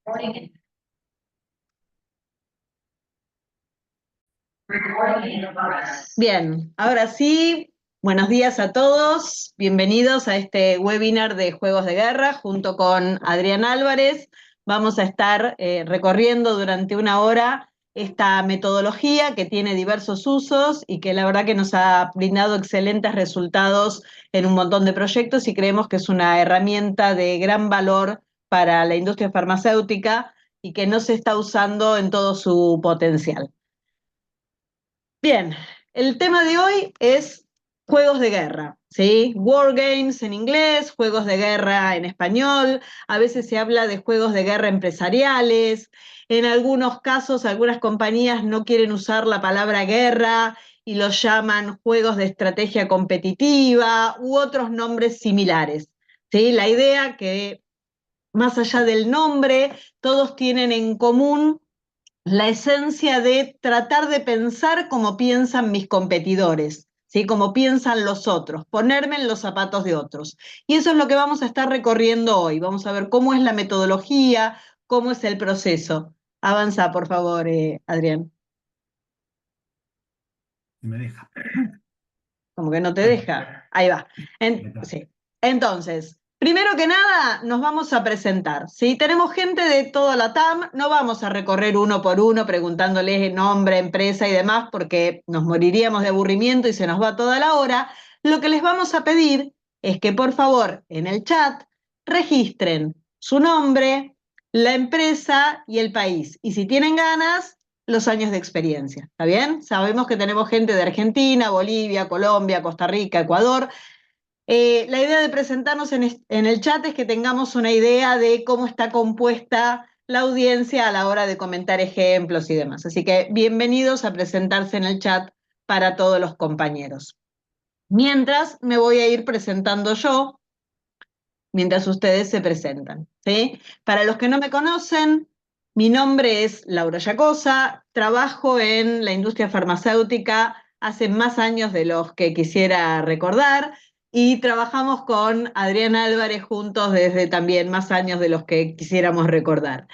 Recording in progress. Bien, ahora sí, buenos días a todos, bienvenidos a este webinar de Juegos de Guerra junto con Adrián Álvarez. Vamos a estar recorriendo durante una hora esta metodología que tiene diversos usos y que la verdad que nos ha brindado excelentes resultados en un montón de proyectos y creemos que es una herramienta de gran valor para la industria farmacéutica y que no se está usando en todo su potencial. Bien, el tema de hoy es juegos de guerra, ¿sí? War games en inglés, juegos de guerra en español, a veces se habla de juegos de guerra empresariales, en algunos casos algunas compañías no quieren usar la palabra guerra y los llaman juegos de estrategia competitiva u otros nombres similares, ¿sí? La idea que más allá del nombre, todos tienen en común la esencia de tratar de pensar como piensan mis competidores, ¿sí? Como piensan los otros, ponerme en los zapatos de otros. Y eso es lo que vamos a estar recorriendo hoy. Vamos a ver cómo es la metodología, cómo es el proceso. Avanza, por favor, Adrián. Si me deja. Como que no te deja. Ahí va. Sí. Entonces, primero que nada, nos vamos a presentar. ¿Sí? Tenemos gente de toda la TAM, no vamos a recorrer uno por uno preguntándoles nombre, empresa y demás, porque nos moriríamos de aburrimiento y se nos va toda la hora. Lo que les vamos a pedir es que por favor en el chat registren su nombre, la empresa y el país. Y si tienen ganas, los años de experiencia, ¿está bien? Sabemos que tenemos gente de Argentina, Bolivia, Colombia, Costa Rica, Ecuador. La idea de presentarnos en el chat es que tengamos una idea de cómo está compuesta la audiencia a la hora de comentar ejemplos y demás. Así que bienvenidos a presentarse en el chat para todos los compañeros. Mientras me voy a ir presentando yo, mientras ustedes se presentan, ¿sí? Para los que no me conocen, mi nombre es Laura Yacosa, trabajo en la industria farmacéutica hace más años de los que quisiera recordar y trabajamos con Adrián Álvarez juntos desde también más años de los que quisiéramos recordar.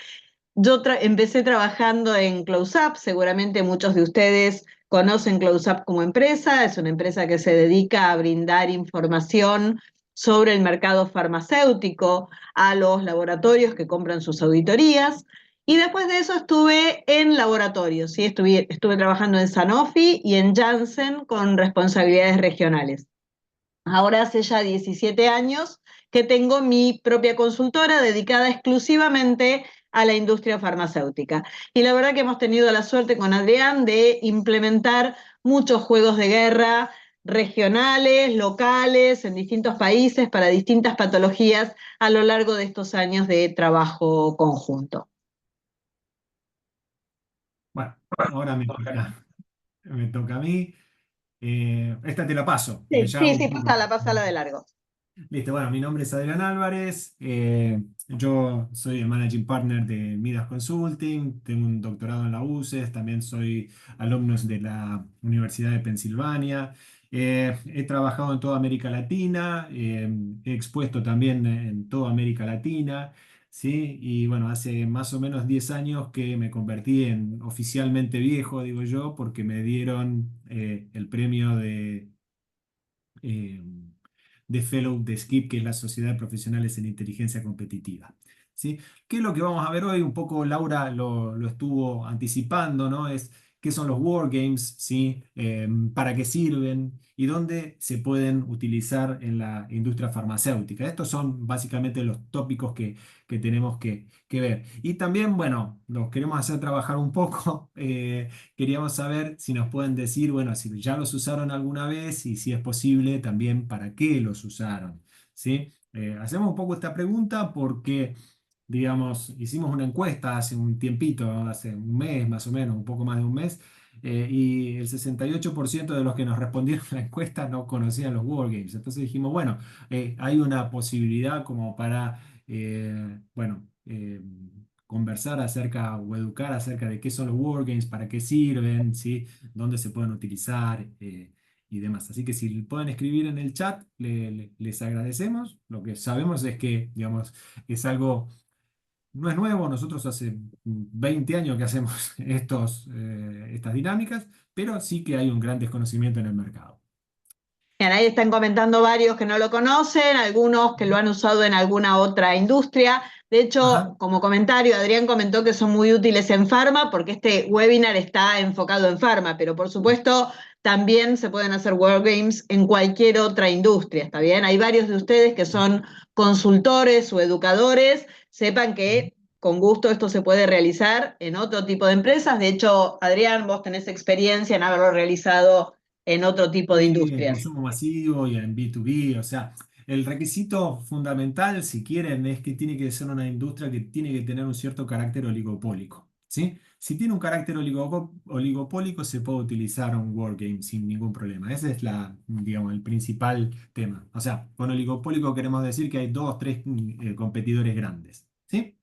Yo empecé trabajando en Close Up, seguramente muchos de ustedes conocen Close Up como empresa, es una empresa que se dedica a brindar información sobre el mercado farmacéutico a los laboratorios que compran sus auditorías. Y después de eso estuve en laboratorios, ¿sí? Estuve trabajando en Sanofi y en Janssen con responsabilidades regionales. Ahora hace ya 17 años que tengo mi propia consultora dedicada exclusivamente a la industria farmacéutica. Y la verdad que hemos tenido la suerte con Adrián de implementar muchos juegos de guerra regionales, locales, en distintos países, para distintas patologías a lo largo de estos años de trabajo conjunto. Bueno, ahora me toca a mí. Esta te la paso, porque Sí, ya sí, un sí, poco. pásala de largo. Listo, bueno, mi nombre es Adrián Álvarez. Yo soy el Managing Partner de Midas Consulting. Tengo un doctorado en la UCES. También soy alumnus de la Universidad de Pensilvania. He trabajado en toda América Latina. He expuesto también en toda América Latina. ¿Sí? Y bueno, hace más o menos 10 años que me convertí en oficialmente viejo, digo yo, porque me dieron el premio eh, de Fellow de SKIP, que es la Sociedad de Profesionales en Inteligencia Competitiva. ¿Sí? ¿Qué es lo que vamos a ver hoy? Un poco Laura lo estuvo anticipando, ¿no? Es qué son los Wargames, ¿sí? Para qué sirven y dónde se pueden utilizar en la industria farmacéutica. Estos son básicamente los tópicos que tenemos que ver. Y también, bueno, los queremos hacer trabajar un poco. Queríamos saber si nos pueden decir, bueno, si ya los usaron alguna vez y si es posible también para qué los usaron, ¿sí? Hacemos un poco esta pregunta porque, digamos, hicimos una encuesta hace un tiempito, ¿no? Hace un mes más o menos, un poco más de un mes, y el 68% de los que nos respondieron a la encuesta no conocían los Wargames. Entonces dijimos, bueno, hay una posibilidad como para, bueno, conversar acerca o educar acerca de qué son los Wargames, para qué sirven, ¿sí? Dónde se pueden utilizar y demás. Así que si pueden escribir en el chat, les agradecemos. Lo que sabemos es que, digamos, es algo no es nuevo, nosotros hace 20 años que hacemos estas dinámicas, pero sí que hay un gran desconocimiento en el mercado. Bien, ahí están comentando varios que no lo conocen, algunos que lo han usado en alguna otra industria. De hecho, Ajá. como comentario, Adrián comentó que son muy útiles en farma porque este webinar está enfocado en farma, pero por supuesto también se pueden hacer wargames en cualquier otra industria, ¿está bien? Hay varios de ustedes que son consultores o educadores, sepan que con gusto esto se puede realizar en otro tipo de empresas. De hecho, Adrián, vos tenés experiencia en haberlo realizado en otro tipo de Sí, en industrias. consumo masivo y en B2B, o sea, el requisito fundamental, si quieren, es que tiene que ser una industria que tiene que tener un cierto carácter oligopólico, ¿sí? Si tiene un carácter oligopólico, se puede utilizar un wargame sin ningún problema. Ese es digamos, el principal tema. O sea, con oligopólico queremos decir que hay dos, tres competidores grandes, ¿sí?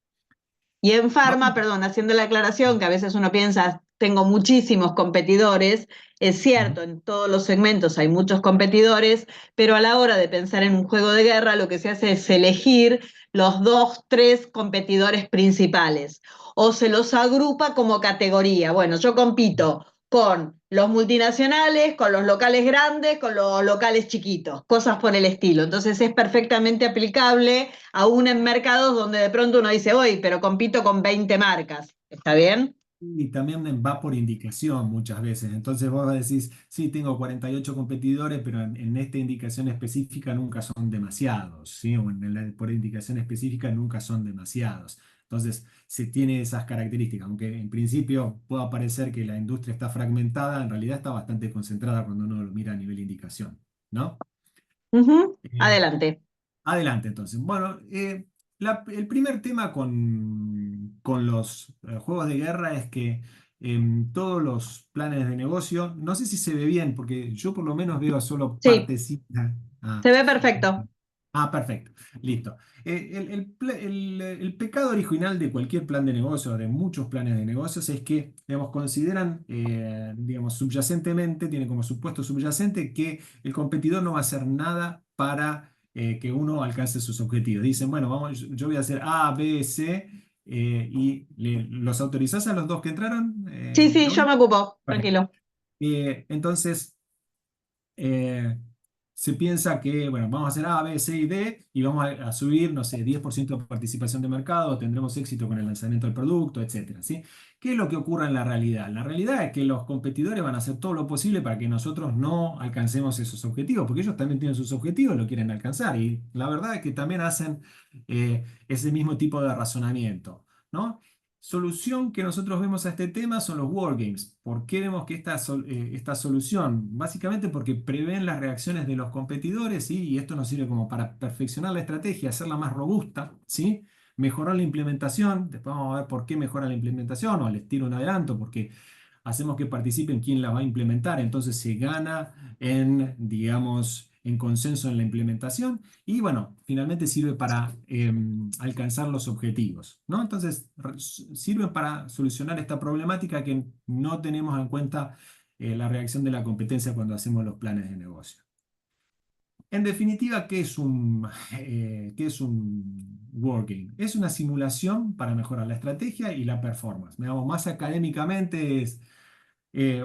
Y en farma, Vamos. perdón, haciendo la aclaración, que a veces uno piensa, tengo muchísimos competidores, es cierto, en todos los segmentos hay muchos competidores, pero a la hora de pensar en un juego de guerra, lo que se hace es elegir los dos, tres competidores principales, o se los agrupa como categoría. Bueno, yo compito con los multinacionales, con los locales grandes, con los locales chiquitos, cosas por el estilo. Entonces es perfectamente aplicable aún en mercados donde de pronto uno dice, hoy, pero compito con 20 marcas. ¿Está bien? Y también va por indicación muchas veces. Entonces vos decís, sí, tengo 48 competidores, pero en esta indicación específica nunca son demasiados, ¿sí? O por indicación específica nunca son demasiados. Entonces, se tiene esas características, aunque en principio pueda parecer que la industria está fragmentada, en realidad está bastante concentrada cuando uno lo mira a nivel indicación, ¿no? Ujú. Eh, Adelante. Adelante, entonces. Bueno, el primer tema con los juegos de guerra es que todos los planes de negocio, no sé si se ve bien, porque yo por lo menos veo solo Sí, partecita. se ve perfecto. Perfecto, listo. El pecado original de cualquier plan de negocio, de muchos planes de negocios, es que, digamos, consideran, digamos, subyacentemente, tiene como supuesto subyacente que el competidor no va a hacer nada para que uno alcance sus objetivos. Dicen, bueno, vamos, yo voy a hacer A, B, C, y ¿los autorizás a los dos que entraron, Sí, sí, yo Laura? me ocupo, Perfecto. tranquilo. Entonces eh, se piensa que, bueno, vamos a hacer A, B, C y D y vamos a subir, no sé, 10% de participación de mercado, tendremos éxito con el lanzamiento del producto, etcétera, ¿sí? ¿Qué es lo que ocurre en la realidad? La realidad es que los competidores van a hacer todo lo posible para que nosotros no alcancemos esos objetivos, porque ellos también tienen sus objetivos y lo quieren alcanzar. Y la verdad es que también hacen ese mismo tipo de razonamiento, ¿no? Solución que nosotros vemos a este tema son los wargames. ¿Por qué vemos que esta solución? Básicamente porque prevén las reacciones de los competidores, ¿sí? Y esto nos sirve como para perfeccionar la estrategia, hacerla más robusta, ¿sí? Mejorar la implementación. Después vamos a ver por qué mejora la implementación, o les tiro un adelanto, porque hacemos que participen quién la va a implementar, entonces se gana en, digamos, en consenso en la implementación y bueno, finalmente sirve para alcanzar los objetivos, ¿no? Entonces sirve para solucionar esta problemática que no tenemos en cuenta la reacción de la competencia cuando hacemos los planes de negocio. En definitiva, qué es un wargame? Es una simulación para mejorar la estrategia y la performance. Digamos, más académicamente es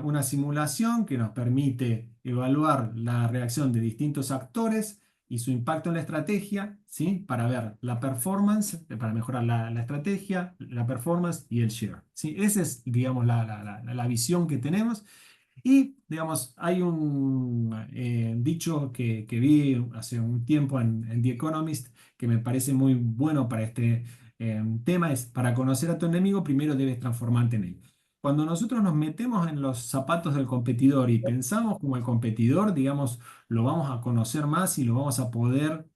una simulación que nos permite evaluar la reacción de distintos actores y su impacto en la estrategia, ¿sí? Para ver la performance, para mejorar la estrategia, la performance y el share, ¿sí? Esa es, digamos, la visión que tenemos. Y, digamos, hay un dicho que vi hace un tiempo en The Economist que me parece muy bueno para este tema, es para conocer a tu enemigo, primero debes transformarte en él. Cuando nosotros nos metemos en los zapatos del competidor y pensamos como el competidor, digamos, lo vamos a conocer más y lo vamos a poder,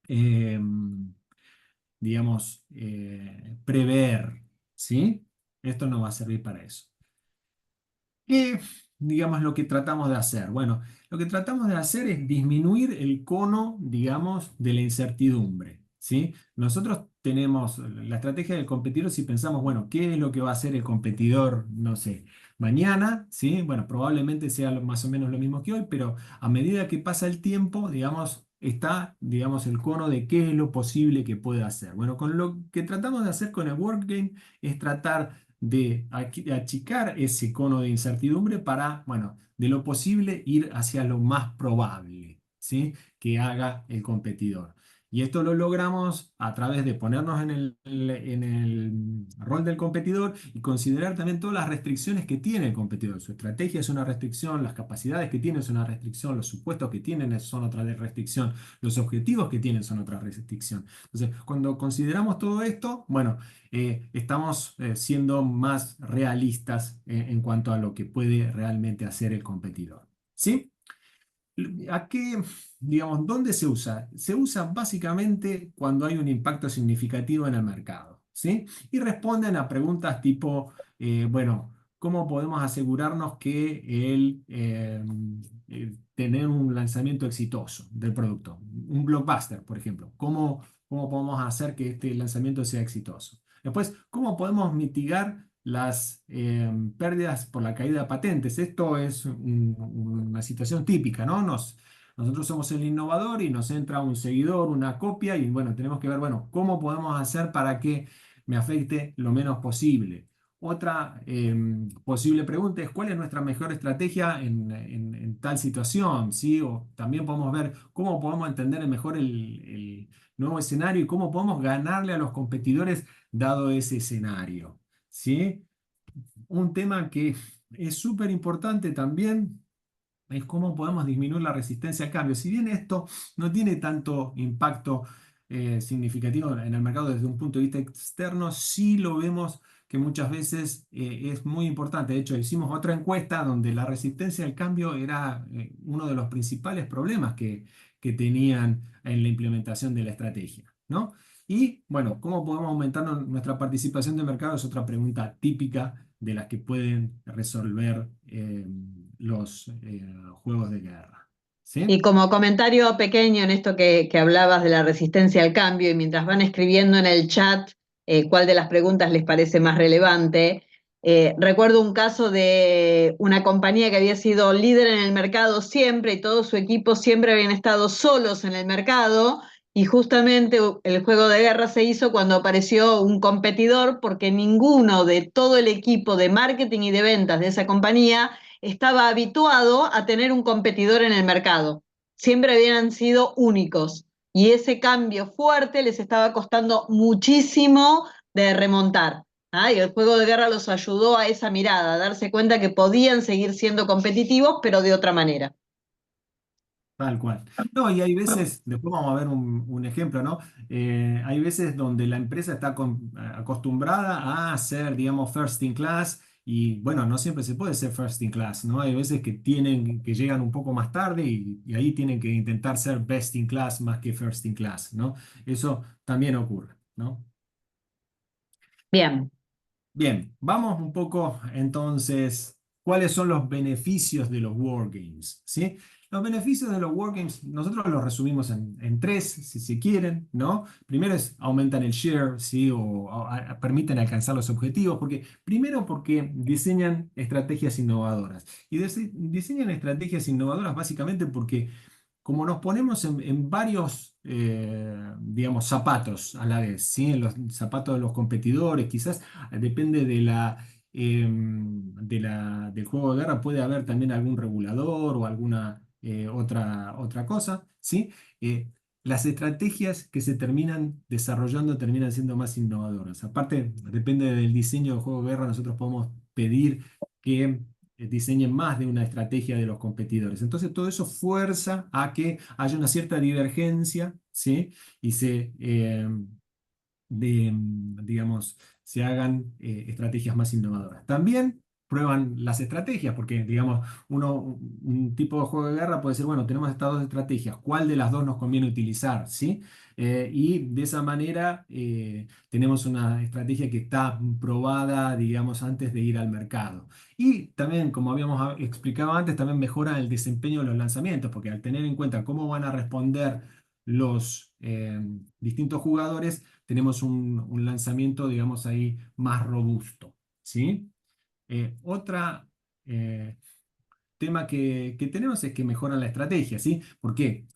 eh, digamos, prever, ¿sí? Esto no va a servir para eso. ¿Qué, digamos, lo que tratamos de hacer? Bueno, lo que tratamos de hacer es disminuir el cono, digamos, de la incertidumbre, ¿sí? Nosotros tenemos la estrategia del competidor si pensamos, bueno, ¿qué es lo que va a hacer el competidor, no sé, mañana? ¿Sí? Bueno, probablemente sea más o menos lo mismo que hoy, pero a medida que pasa el tiempo, digamos, está, digamos, el cono de qué es lo posible que puede hacer. Bueno, con lo que tratamos de hacer con el Wargame es tratar de achicar ese cono de incertidumbre para, bueno, de lo posible ir hacia lo más probable, ¿sí? Que haga el competidor. Y esto lo logramos a través de ponernos en el rol del competidor y considerar también todas las restricciones que tiene el competidor. Su estrategia es una restricción, las capacidades que tiene es una restricción, los supuestos que tienen son otra restricción, los objetivos que tienen son otra restricción. Entonces, cuando consideramos todo esto, bueno, estamos siendo más realistas en cuanto a lo que puede realmente hacer el competidor. ¿Sí? ¿A qué, digamos, dónde se usa? Se usa básicamente cuando hay un impacto significativo en el mercado, ¿sí? Y responden a preguntas tipo, bueno, ¿cómo podemos asegurarnos que tener un lanzamiento exitoso del producto? Un blockbuster, por ejemplo. ¿Cómo podemos hacer que este lanzamiento sea exitoso? Después, ¿cómo podemos mitigar las pérdidas por la caída de patentes? Esto es una situación típica, ¿no? Nosotros somos el innovador y nos entra un seguidor, una copia, y bueno, tenemos que ver, bueno, ¿cómo podemos hacer para que me afecte lo menos posible? Otra posible pregunta es, ¿cuál es nuestra mejor estrategia en tal situación? ¿Sí? O también podemos ver cómo podemos entender mejor el nuevo escenario y cómo podemos ganarle a los competidores dado ese escenario. ¿Sí? Un tema que es súper importante también es cómo podemos disminuir la resistencia al cambio. Si bien esto no tiene tanto impacto significativo en el mercado desde un punto de vista externo, sí lo vemos que muchas veces es muy importante. De hecho, hicimos otra encuesta donde la resistencia al cambio era uno de los principales problemas que tenían en la implementación de la estrategia, ¿no? Y bueno, ¿cómo podemos aumentar nuestra participación de mercado? Es otra pregunta típica de las que pueden resolver los juegos de guerra. Y ¿Sí? como comentario pequeño en esto que hablabas de la resistencia al cambio, y mientras van escribiendo en el chat cuál de las preguntas les parece más relevante, recuerdo un caso de una compañía que había sido líder en el mercado siempre y todo su equipo siempre habían estado solos en el mercado, y justamente el juego de guerra se hizo cuando apareció un competidor porque ninguno de todo el equipo de marketing y de ventas de esa compañía estaba habituado a tener un competidor en el mercado. Siempre habían sido únicos y ese cambio fuerte les estaba costando muchísimo de remontar. ¿Ah? Y el juego de guerra los ayudó a esa mirada, a darse cuenta que podían seguir siendo competitivos, pero de otra manera. Tal cual. No, y hay veces, después vamos a ver un ejemplo, ¿no? Hay veces donde la empresa está acostumbrada a ser, digamos, first in class y bueno, no siempre se puede ser first in class, ¿no? Hay veces que llegan un poco más tarde y ahí tienen que intentar ser best in class más que first in class, ¿no? Eso también ocurre, ¿no? Bien. Bien, vamos un poco entonces, ¿cuáles son los beneficios de los Wargames? ¿Sí? Los beneficios de los Wargames, nosotros los resumimos en tres, si se quieren, ¿no? Primero es aumentan el share, ¿sí? O permiten alcanzar los objetivos, primero porque diseñan estrategias innovadoras. Y diseñan estrategias innovadoras básicamente porque como nos ponemos en varios, digamos, zapatos a la vez, ¿sí? En los zapatos de los competidores, quizás depende del juego de guerra, puede haber también algún regulador o alguna otra cosa, ¿sí? Las estrategias que se terminan desarrollando terminan siendo más innovadoras. Aparte, depende del diseño del juego de guerra, nosotros podemos pedir que diseñen más de una estrategia de los competidores. Entonces, todo eso fuerza a que haya una cierta divergencia, ¿sí? Y digamos, se hagan estrategias más innovadoras. También prueban las estrategias, porque, digamos, un tipo de juego de guerra puede ser, bueno, tenemos estas dos estrategias, ¿cuál de las dos nos conviene utilizar? ¿Sí? Y de esa manera tenemos una estrategia que está probada, digamos, antes de ir al mercado. Y también, como habíamos explicado antes, también mejora el desempeño de los lanzamientos, porque al tener en cuenta cómo van a responder los distintos jugadores, tenemos un lanzamiento, digamos, ahí más robusto, ¿sí? Otra tema que tenemos es que mejoran la estrategia, ¿sí? ¿Por qué?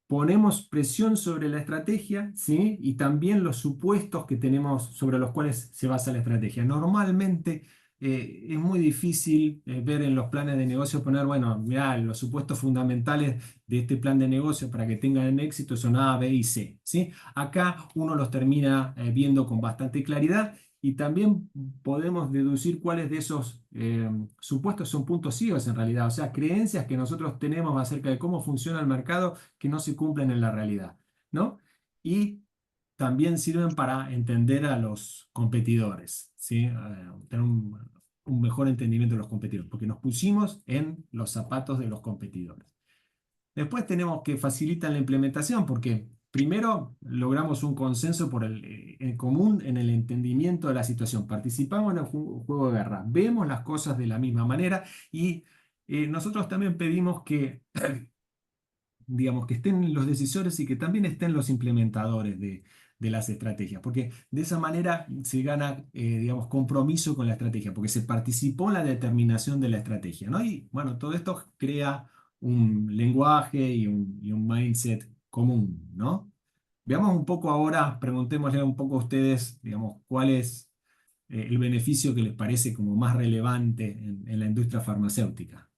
ponemos presión sobre la estrategia, ¿sí? Y también los supuestos que tenemos sobre los cuales se basa la estrategia. Normalmente es muy difícil ver en los planes de negocio poner, bueno, mirá, los supuestos fundamentales de este plan de negocio para que tengan éxito son A, B y C, ¿sí? Acá uno los termina viendo con bastante claridad y también podemos deducir cuáles de esos supuestos son puntos ciegos en realidad, o sea, creencias que nosotros tenemos acerca de cómo funciona el mercado que no se cumplen en la realidad, ¿no? Y también sirven para entender a los competidores, ¿sí? Tener un mejor entendimiento de los competidores, porque nos pusimos en los zapatos de los competidores. Después tenemos que facilitar la implementación, porque primero logramos un consenso en común en el entendimiento de la situación. Participamos en el juego de guerra, vemos las cosas de la misma manera y nosotros también pedimos que digamos, que estén los decisores y que también estén los implementadores de las estrategias, porque de esa manera se gana, digamos, compromiso con la estrategia, porque se participó en la determinación de la estrategia, ¿no? Y bueno, todo esto crea un lenguaje y un mindset común, ¿no? Veamos un poco ahora, preguntémosle un poco a ustedes, digamos, cuál es el beneficio que les parece como más relevante en la industria farmacéutica.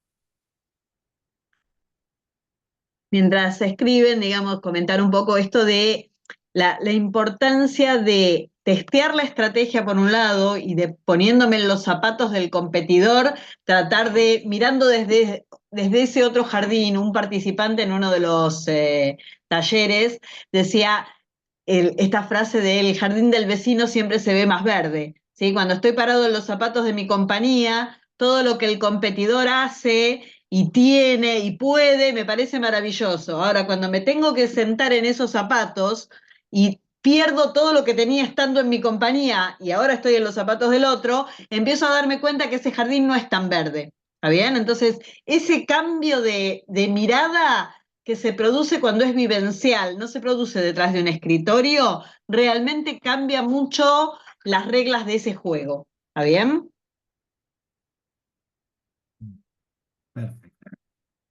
Mientras escriben, digamos, comentar un poco esto de la importancia de testear la estrategia por un lado y de poniéndome en los zapatos del competidor, tratar de, mirando desde ese otro jardín, un participante en uno de los talleres decía esta frase de el jardín del vecino siempre se ve más verde, ¿sí? Cuando estoy parado en los zapatos de mi compañía, todo lo que el competidor hace y tiene y puede, me parece maravilloso. Ahora, cuando me tengo que sentar en esos zapatos y pierdo todo lo que tenía estando en mi compañía y ahora estoy en los zapatos del otro, empiezo a darme cuenta que ese jardín no es tan verde. ¿Está bien? Entonces, ese cambio de mirada que se produce cuando es vivencial, no se produce detrás de un escritorio, realmente cambia mucho las reglas de ese juego. ¿Está bien? Perfecto.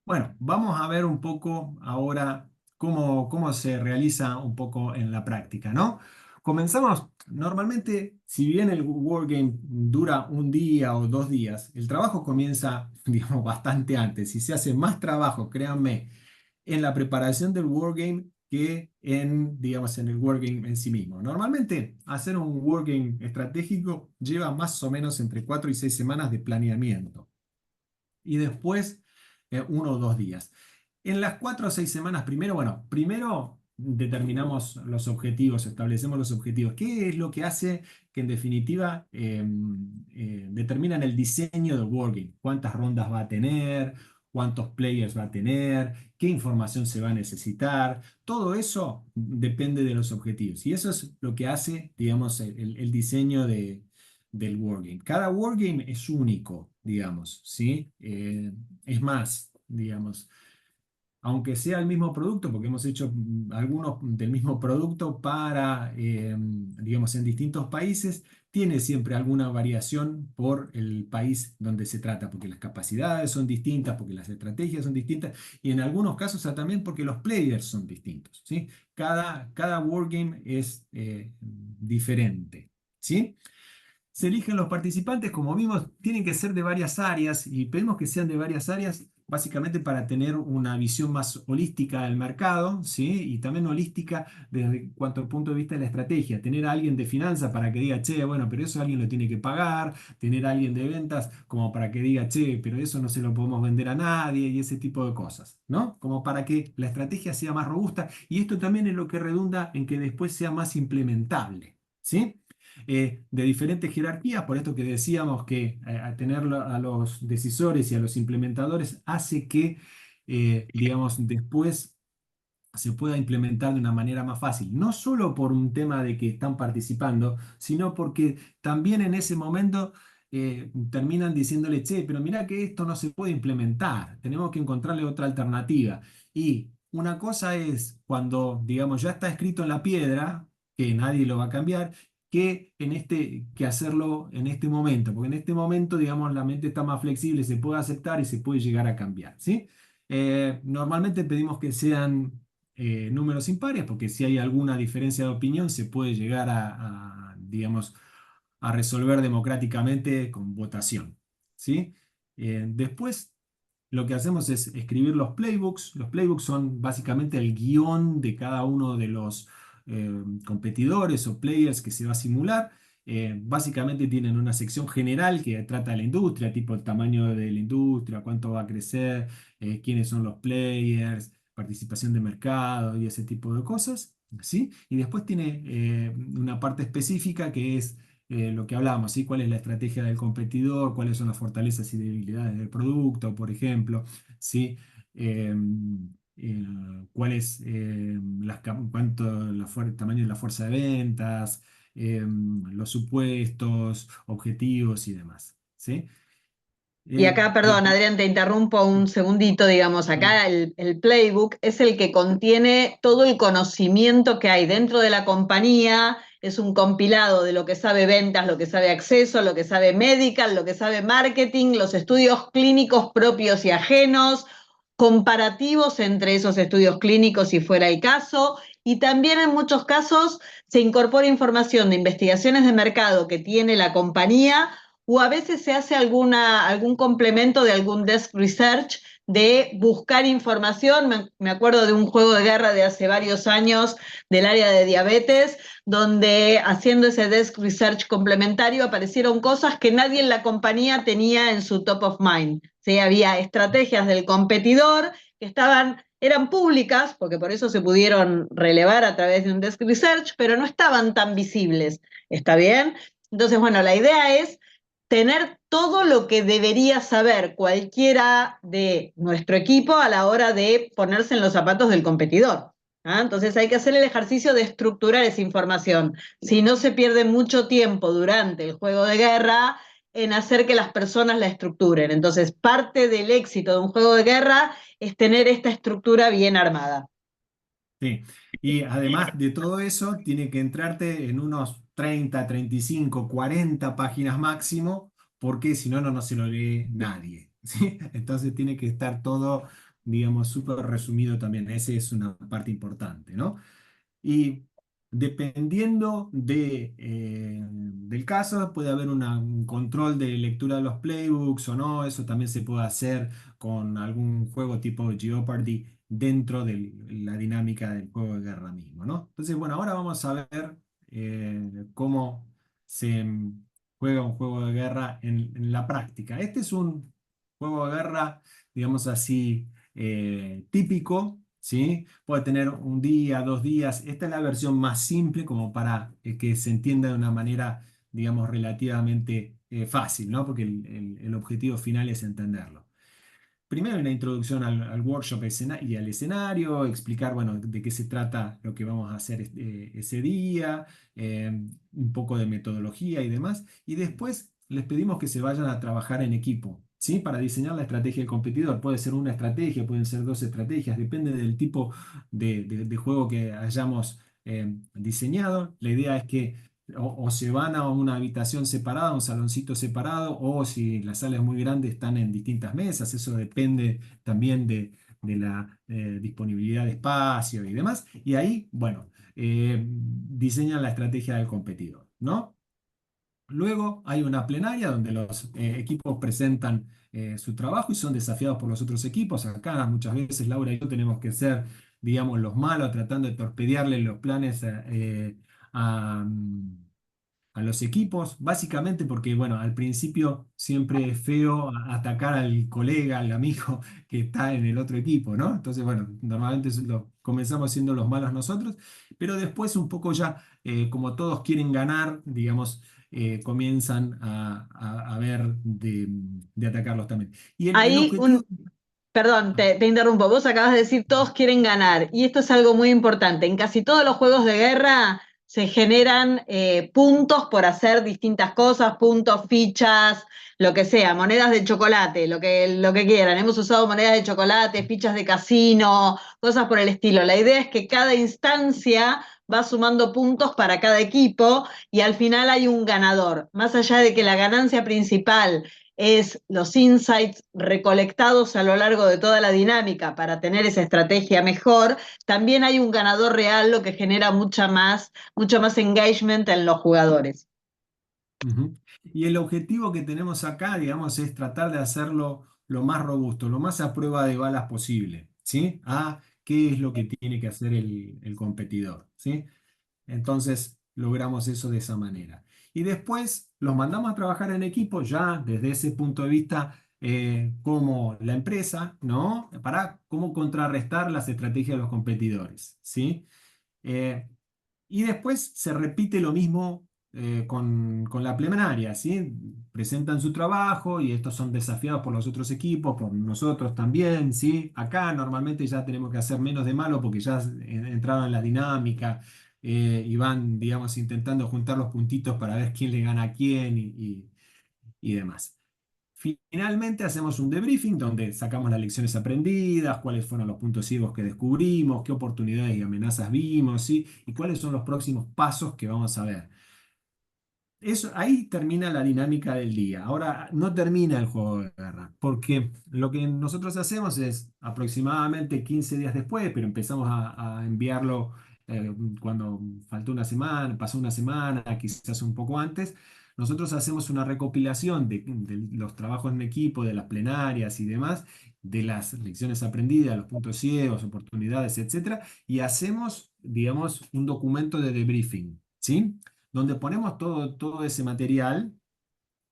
Bueno, vamos a ver un poco ahora cómo se realiza un poco en la práctica, ¿no? Comenzamos, normalmente, si bien el Wargame dura un día o 2 días, el trabajo comienza, digamos, bastante antes y se hace más trabajo, créanme, en la preparación del Wargame que digamos, en el Wargame en sí mismo. Normalmente, hacer un Wargame estratégico lleva más o menos entre 4 y 6 semanas de planeamiento y después 1 o 2 días. En las 4 o 6 semanas, primero determinamos los objetivos, establecemos los objetivos. ¿Qué es lo que hace que en definitiva determinan el diseño del wargame? ¿Cuántas rondas va a tener? ¿Cuántos players va a tener? ¿Qué información se va a necesitar? Todo eso depende de los objetivos. Y eso es lo que hace, digamos, el diseño del wargame. Cada wargame es único, digamos, ¿sí? Es más, digamos, aunque sea el mismo producto, porque hemos hecho algunos del mismo producto para, digamos, en distintos países, tiene siempre alguna variación por el país donde se trata, porque las capacidades son distintas, porque las estrategias son distintas, y en algunos casos también porque los players son distintos, ¿sí? Cada wargame es diferente, ¿sí? Se eligen los participantes, como vimos, tienen que ser de varias áreas y pedimos que sean de varias áreas básicamente para tener una visión más holística del mercado, ¿sí? Y también holística desde cuanto punto de vista de la estrategia. Tener a alguien de finanzas para que diga, che, bueno, pero eso alguien lo tiene que pagar. Tener a alguien de ventas como para que diga, che, pero eso no se lo podemos vender a nadie y ese tipo de cosas, ¿no? Como para que la estrategia sea más robusta y esto también es lo que redunda en que después sea más implementable, ¿sí? De diferentes jerarquías, por esto que decíamos que a tener a los decisores y a los implementadores hace que, digamos, después se pueda implementar de una manera más fácil, no solo por un tema de que están participando, sino porque también en ese momento terminan diciéndole, che, pero mira que esto no se puede implementar, tenemos que encontrarle otra alternativa. Y una cosa es cuando, digamos, ya está escrito en la piedra, que nadie lo va a cambiar, que hacerlo en este momento, porque en este momento, digamos, la mente está más flexible, se puede aceptar y se puede llegar a cambiar, ¿sí? Normalmente pedimos que sean números impares, porque si hay alguna diferencia de opinión se puede llegar digamos, a resolver democráticamente con votación, ¿sí? Después lo que hacemos es escribir los playbooks. Los playbooks son básicamente el guión de cada uno de los competidores o players que se va a simular. Básicamente tienen una sección general que trata de la industria, tipo el tamaño de la industria, cuánto va a crecer, quiénes son los players, participación de mercado y ese tipo de cosas, ¿sí? Y después tiene una parte específica que es lo que hablábamos, ¿sí? ¿Cuál es la estrategia del competidor? ¿Cuáles son las fortalezas y debilidades del producto, por ejemplo? ¿Sí? Eh, ¿Cuál es tamaño de la fuerza de ventas? Los supuestos, objetivos y demás, ¿sí? Y acá, perdón, De- Adrián, te interrumpo un segundito, digamos, acá el playbook es el que contiene todo el conocimiento que hay dentro de la compañía, es un compilado de lo que sabe ventas, lo que sabe acceso, lo que sabe medical, lo que sabe marketing, los estudios clínicos propios y ajenos, comparativos entre esos estudios clínicos si fuera el caso, y también en muchos casos se incorpora información de investigaciones de mercado que tiene la compañía o a veces se hace algún complemento de algún desk research de buscar información. Me acuerdo de un juego de guerra de hace varios años del área de diabetes, donde haciendo ese desk research complementario aparecieron cosas que nadie en la compañía tenía en su top of mind. ¿Sí? Había estrategias del competidor que eran públicas, porque por eso se pudieron relevar a través de un desk research, pero no estaban tan visibles. ¿Está bien? Entonces, bueno, la idea es tener todo lo que debería saber cualquiera de nuestro equipo a la hora de ponerse en los zapatos del competidor. ¿Ah? Entonces hay que hacer el ejercicio de estructurar esa información. Si no se pierde mucho tiempo durante el juego de guerra en hacer que las personas la estructuren. Entonces parte del éxito de un juego de guerra es tener esta estructura bien armada. Sí, y además de todo eso, tiene que entrarte en unos 30, 35, 40 páginas máximo, porque si no, no se lo lee nadie, ¿sí? Entonces tiene que estar todo, digamos, súper resumido también. Esa es una parte importante, ¿no? Y dependiendo del caso, puede haber un control de lectura de los playbooks o no. Eso también se puede hacer con algún juego tipo Jeopardy dentro de la dinámica del juego de guerra mismo, ¿no? Entonces, bueno, ahora vamos a ver cómo se juega un juego de guerra en la práctica. Este es un juego de guerra, digamos así, típico. ¿Sí? Puede tener un día, 2 días. Esta es la versión más simple como para que se entienda de una manera, digamos, relativamente fácil, ¿no? Porque el objetivo final es entenderlo. Primero una introducción al workshop y al escenario, explicar, bueno, de qué se trata lo que vamos a hacer ese día, un poco de metodología y demás. Y después les pedimos que se vayan a trabajar en equipo, ¿sí? Para diseñar la estrategia del competidor. Puede ser una estrategia, pueden ser dos estrategias, depende del tipo de juego que hayamos diseñado. La idea es que o se van a una habitación separada, un saloncito separado, o si la sala es muy grande, están en distintas mesas. Eso depende también de la disponibilidad de espacio y demás. Y ahí, bueno, diseñan la estrategia del competidor, ¿no? Luego hay una plenaria donde los equipos presentan su trabajo y son desafiados por los otros equipos. Acá muchas veces Laura y yo tenemos que ser, digamos, los malos tratando de torpedearle los planes a, a los equipos, básicamente porque, bueno, al principio siempre es feo atacar al colega, al amigo que está en el otro equipo, ¿no? Entonces, bueno, normalmente comenzamos siendo los malos nosotros, pero después un poco ya, como todos quieren ganar, digamos, comienzan a ver de atacarlos también. Y el Ahí objetivo... Perdón, te interrumpo. Vos acabas de decir todos quieren ganar y esto es algo muy importante. En casi todos los juegos de guerra se generan puntos por hacer distintas cosas, puntos, fichas, lo que sea, monedas de chocolate, lo que quieran. Hemos usado monedas de chocolate, fichas de casino, cosas por el estilo. La idea es que cada instancia va sumando puntos para cada equipo y al final hay un ganador. Más allá de que la ganancia principal es los insights recolectados a lo largo de toda la dinámica para tener esa estrategia mejor, también hay un ganador real, lo que genera mucho más engagement en los jugadores. Ujú. Y el objetivo que tenemos acá, digamos, es tratar de hacerlo lo más robusto, lo más a prueba de balas posible, ¿sí? A qué es lo que tiene que hacer el competidor, ¿sí? Entonces, logramos eso de esa manera. Y después los mandamos a trabajar en equipo ya desde ese punto de vista como la empresa, ¿no? Para cómo contrarrestar las estrategias de los competidores, ¿sí? Eh, y después se repite lo mismo con la plenaria, ¿sí? Presentan su trabajo y estos son desafiados por los otros equipos, por nosotros también, ¿sí? Acá normalmente ya tenemos que hacer menos de malo porque ya entraron en la dinámica y van, digamos, intentando juntar los puntitos para ver quién le gana a quién y demás. Finalmente hacemos un debriefing donde sacamos las lecciones aprendidas, cuáles fueron los puntos ciegos que descubrimos, qué oportunidades y amenazas vimos, ¿sí? Y cuáles son los próximos pasos que vamos a ver. Eso, ahí termina la dinámica del día. Ahora no termina el juego de guerra, porque lo que nosotros hacemos es aproximadamente 15 días después, pero empezamos a enviarlo cuando faltó una semana, pasó una semana, quizás un poco antes. Nosotros hacemos una recopilación de los trabajos en equipo, de las plenarias y demás, de las lecciones aprendidas, los puntos ciegos, oportunidades, etcétera, y hacemos, digamos, un documento de debriefing, ¿sí? Donde ponemos todo ese material,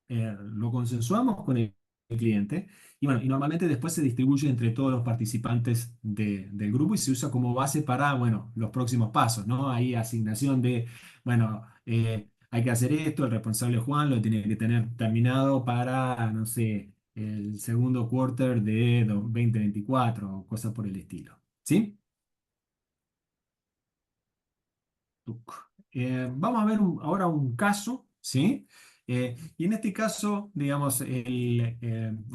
lo consensuamos con el cliente y, bueno, y normalmente después se distribuye entre todos los participantes del grupo y se usa como base para, bueno, los próximos pasos, ¿no? Hay asignación de, bueno, hay que hacer esto, el responsable Juan lo tiene que tener terminado para, no sé, el segundo quarter de 2024 o cosas por el estilo, ¿sí? Tuc. Vamos a ver ahora un caso, ¿sí? Y en este caso, digamos, el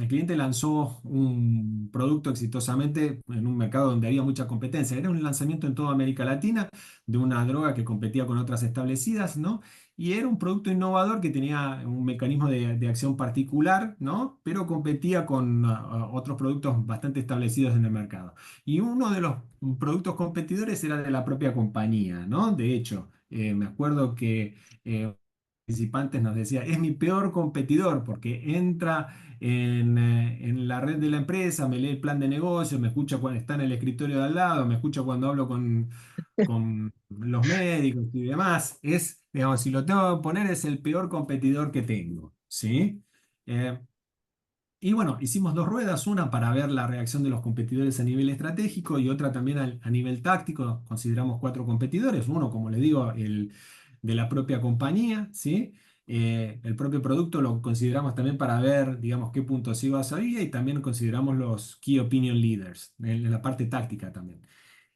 cliente lanzó un producto exitosamente en un mercado donde había mucha competencia. Era un lanzamiento en toda América Latina de una droga que competía con otras establecidas, ¿no? Y era un producto innovador que tenía un mecanismo de acción particular, ¿no? Pero competía con otros productos bastante establecidos en el mercado. Y uno de los productos competidores era de la propia compañía, ¿no? De hecho, me acuerdo que participantes nos decía, es mi peor competidor porque entra en la red de la empresa, me lee el plan de negocio, me escucha cuando está en el escritorio de al lado, me escucha cuando hablo con los médicos y demás. Es, digamos, si lo tengo que poner, es el peor competidor que tengo, ¿sí? Eh, y bueno, hicimos dos ruedas, una para ver la reacción de los competidores a nivel estratégico y otra también a nivel táctico. Consideramos cuatro competidores, uno, como les digo, el de la propia compañía, ¿sí? El propio producto lo consideramos también para ver, digamos, qué puntos ciegos había y también consideramos los Key Opinion Leaders, en la parte táctica también.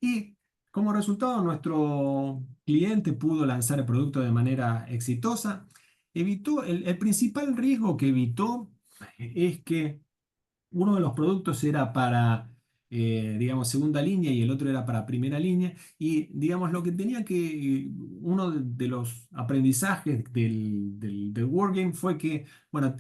Y como resultado, nuestro cliente pudo lanzar el producto de manera exitosa. Evitó, el principal riesgo que evitó es que uno de los productos era para, digamos, segunda línea y el otro era para primera línea. Y, digamos, lo que tenía que, uno de los aprendizajes del Wargame fue que, bueno,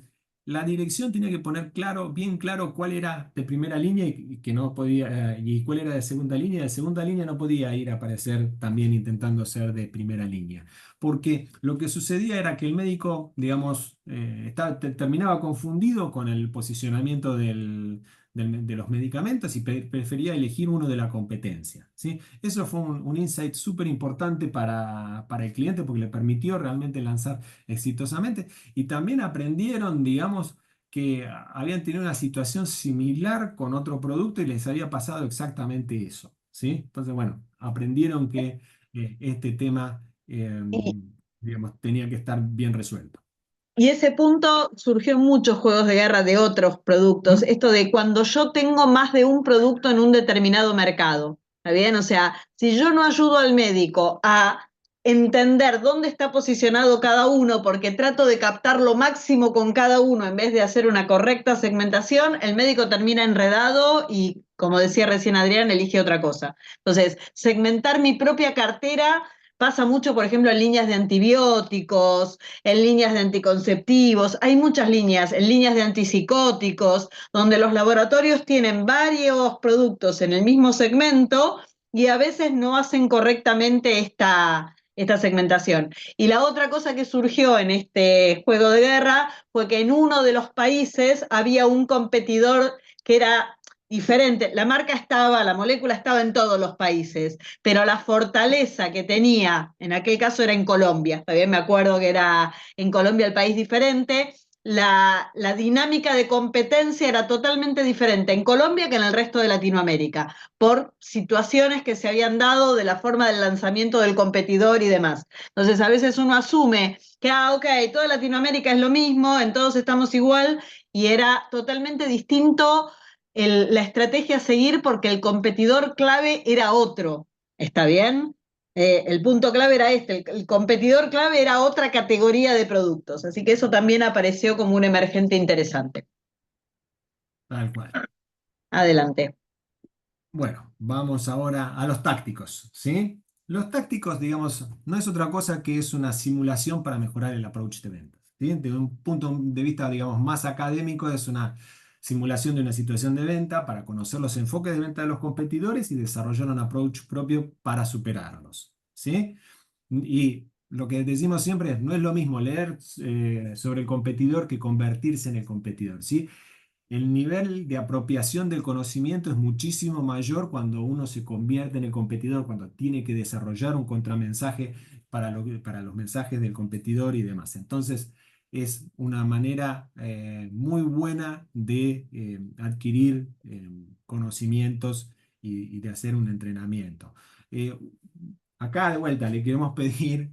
la dirección tenía que poner claro, bien claro cuál era de primera línea y que no podía, y cuál era de segunda línea. De segunda línea no podía ir a aparecer también intentando ser de primera línea. Porque lo que sucedía era que el médico, digamos, terminaba confundido con el posicionamiento de los medicamentos y prefería elegir uno de la competencia, ¿sí? Eso fue un insight súper importante para el cliente porque le permitió realmente lanzar exitosamente y también aprendieron, digamos, que habían tenido una situación similar con otro producto y les había pasado exactamente eso, ¿sí? Entonces, bueno, aprendieron que este tema, digamos, tenía que estar bien resuelto. Y ese punto surgió en muchos juegos de guerra de otros productos, ¿Mm? esto de cuando yo tengo más de un producto en un determinado mercado. ¿Está bien? O sea, si yo no ayudo al médico a entender dónde está posicionado cada uno, porque trato de captar lo máximo con cada uno en vez de hacer una correcta segmentación, el médico termina enredado y, como decía recién Adrián, elige otra cosa. Entonces, segmentar mi propia cartera Pasa mucho, por ejemplo, en líneas de antibióticos, en líneas de anticonceptivos, hay muchas líneas, en líneas de antipsicóticos, donde los laboratorios tienen varios productos en el mismo segmento y a veces no hacen correctamente esta segmentación. Y la otra cosa que surgió en este juego de guerra fue que en uno de los países había un competidor que era diferente. La marca estaba, la molécula estaba en todos los países, pero la fortaleza que tenía, en aquel caso era en Colombia, todavía me acuerdo que era en Colombia el país diferente, la dinámica de competencia era totalmente diferente en Colombia que en el resto de Latinoamérica, por situaciones que se habían dado de la forma del lanzamiento del competidor y demás. Entonces, a veces uno asume que, ok, toda Latinoamérica es lo mismo, en todos estamos igual, y era totalmente distinto la estrategia a seguir porque el competidor clave era otro. ¿Está bien? El punto clave era este, el competidor clave era otra categoría de productos, así que eso también apareció como un emergente interesante. Tal cual. Adelante. Bueno, vamos ahora a los tácticos, ¿sí? Los tácticos, digamos, no es otra cosa que es una simulación para mejorar el approach de ventas, ¿sí? Desde un punto de vista, digamos, más académico, es una simulación de una situación de venta para conocer los enfoques de venta de los competidores y desarrollar un approach propio para superarlos, ¿sí? Y lo que decimos siempre es, no es lo mismo leer sobre el competidor que convertirse en el competidor, ¿sí? El nivel de apropiación del conocimiento es muchísimo mayor cuando uno se convierte en el competidor, cuando tiene que desarrollar un contramensaje para los mensajes del competidor y demás. Entonces, es una manera muy buena de adquirir conocimientos y de hacer un entrenamiento. Eh, Acá de vuelta le queremos pedir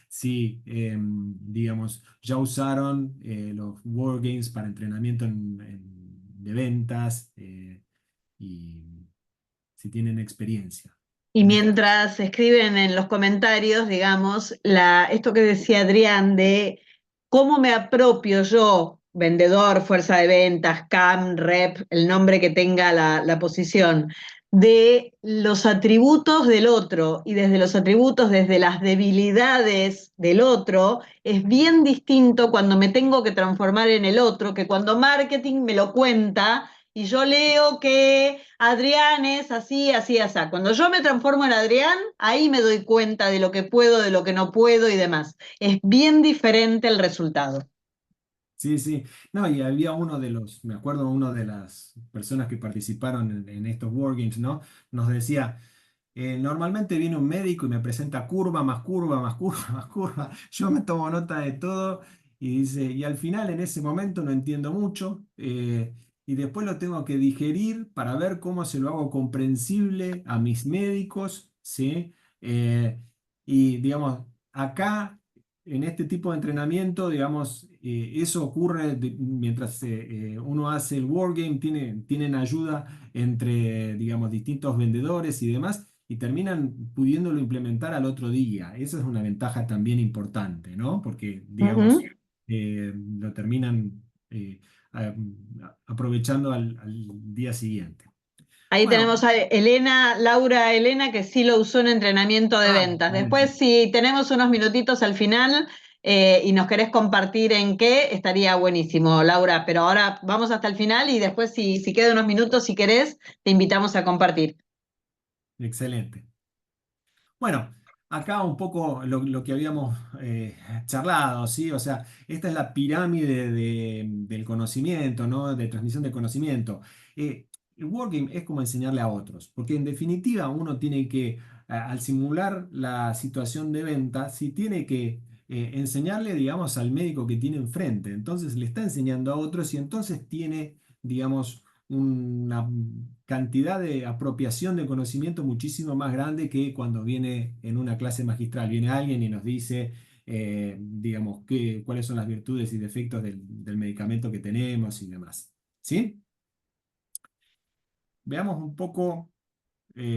si, digamos, ya usaron los Wargames para entrenamiento de ventas y si tienen experiencia Y en esto. mientras escriben en los comentarios, digamos, esto que decía Adrián de cómo me apropio yo, vendedor, fuerza de ventas, CAM, rep, el nombre que tenga la posición, de los atributos del otro y desde los atributos, desde las debilidades del otro, es bien distinto cuando me tengo que transformar en el otro que cuando marketing me lo cuenta y yo leo que Adrián es así, así, así. Cuando yo me transformo en Adrián, ahí me doy cuenta de lo que puedo, de lo que no puedo y demás. Es bien diferente el resultado. Sí, sí. No, y había me acuerdo uno de las personas que participaron en estos Wargames, ¿no? Nos decía, normalmente viene un médico y me presenta curva, más curva, más curva, más curva. Yo me tomo nota de todo y dice, y al final en ese momento no entiendo mucho y después lo tengo que digerir para ver cómo se lo hago comprensible a mis médicos, ¿sí? Eh, y digamos, acá en este tipo de entrenamiento, digamos, eso ocurre mientras uno hace el wargame, tienen ayuda entre, digamos, distintos vendedores y demás, y terminan pudiéndolo implementar al otro día. Esa es una ventaja también importante, ¿no? Porque, digamos, Ujú. lo terminan a- aprovechando al día siguiente. Ahí Bueno, tenemos a Elena, Laura Elena, que sí lo usó en entrenamiento de ventas. Después, buenísimo. si tenemos unos minutitos al final y nos querés compartir en qué, estaría buenísimo, Laura. Pero ahora vamos hasta el final y después, si quedan unos minutos, si querés, te invitamos a compartir. Excelente. Bueno, acá un poco lo que habíamos charlado, ¿sí? O sea, esta es la pirámide del conocimiento, ¿no? De transmisión de conocimiento. El Wargame es como enseñarle a otros, porque en definitiva uno tiene que, al simular la situación de venta, sí tiene que enseñarle, digamos, al médico que tiene enfrente. Entonces le está enseñando a otros y entonces tiene, digamos, una cantidad de apropiación de conocimiento muchísimo más grande que cuando viene en una clase magistral. Viene alguien y nos dice, digamos, cuáles son las virtudes y defectos del medicamento que tenemos y demás. ¿Sí? Veamos un poco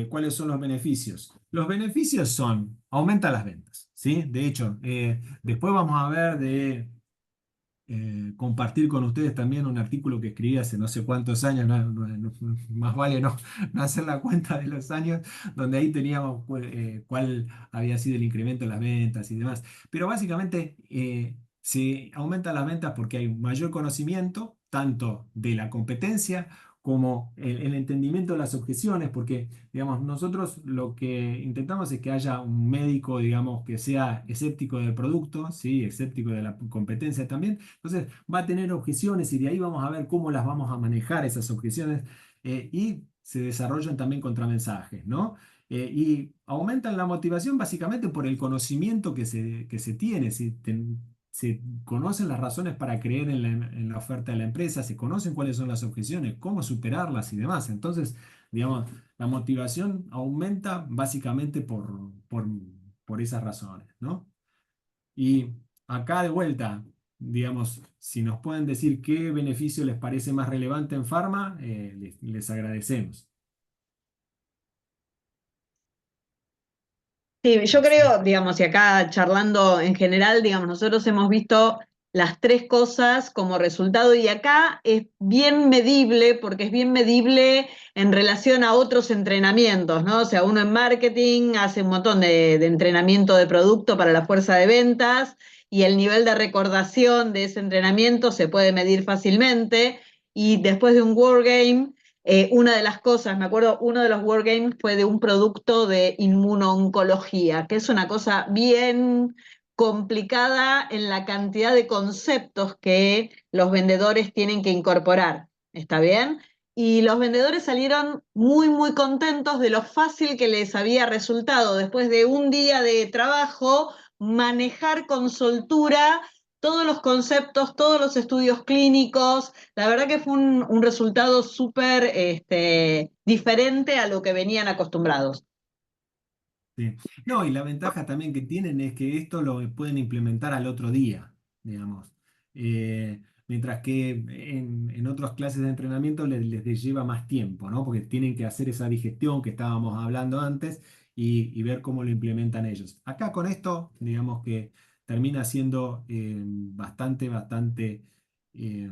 cuáles son los beneficios. Los beneficios son, aumenta las ventas. ¿Sí? De hecho, después vamos a ver de compartir con ustedes también un artículo que escribí hace no sé cuántos años, más vale no hacer la cuenta de los años, donde ahí teníamos cuál había sido el incremento en las ventas y demás. Pero básicamente se aumentan las ventas porque hay mayor conocimiento, tanto de la competencia como el entendimiento de las objeciones, porque digamos, nosotros lo que intentamos es que haya un médico, digamos, que sea escéptico del producto, ¿sí? Escéptico de la competencia también. Entonces, va a tener objeciones y de ahí vamos a ver cómo las vamos a manejar esas objeciones y se desarrollan también contramensajes, ¿no? Y aumentan la motivación básicamente por el conocimiento que se tiene. Si se conocen las razones para creer en la oferta de la empresa, se conocen cuáles son las objeciones, cómo superarlas y demás. Entonces, digamos, la motivación aumenta básicamente por esas razones, ¿no? Y acá de vuelta, digamos, si nos pueden decir qué beneficio les parece más relevante en Pharma, les agradecemos. Sí, yo creo, digamos, y acá charlando en general, digamos, nosotros hemos visto las tres cosas como resultado y acá es bien medible, porque es bien medible en relación a otros entrenamientos, ¿no? O sea, uno en marketing hace un montón de entrenamiento de producto para la fuerza de ventas y el nivel de recordación de ese entrenamiento se puede medir fácilmente y después de un Wargame una de las cosas, me acuerdo, uno de los Wargames fue de un producto de inmunooncología, que es una cosa bien complicada en la cantidad de conceptos que los vendedores tienen que incorporar. ¿Está bien? Y los vendedores salieron muy, muy contentos de lo fácil que les había resultado después de un día de trabajo manejar con soltura todos los conceptos, todos los estudios clínicos. La verdad que fue un resultado súper diferente a lo que venían acostumbrados. Sí. No, y la ventaja también que tienen es que esto lo pueden implementar al otro día, digamos. Mientras que en otras clases de entrenamiento les lleva más tiempo, ¿no? Porque tienen que hacer esa digestión que estábamos hablando antes y ver cómo lo implementan ellos. Acá con esto, digamos que termina siendo bastante, eh,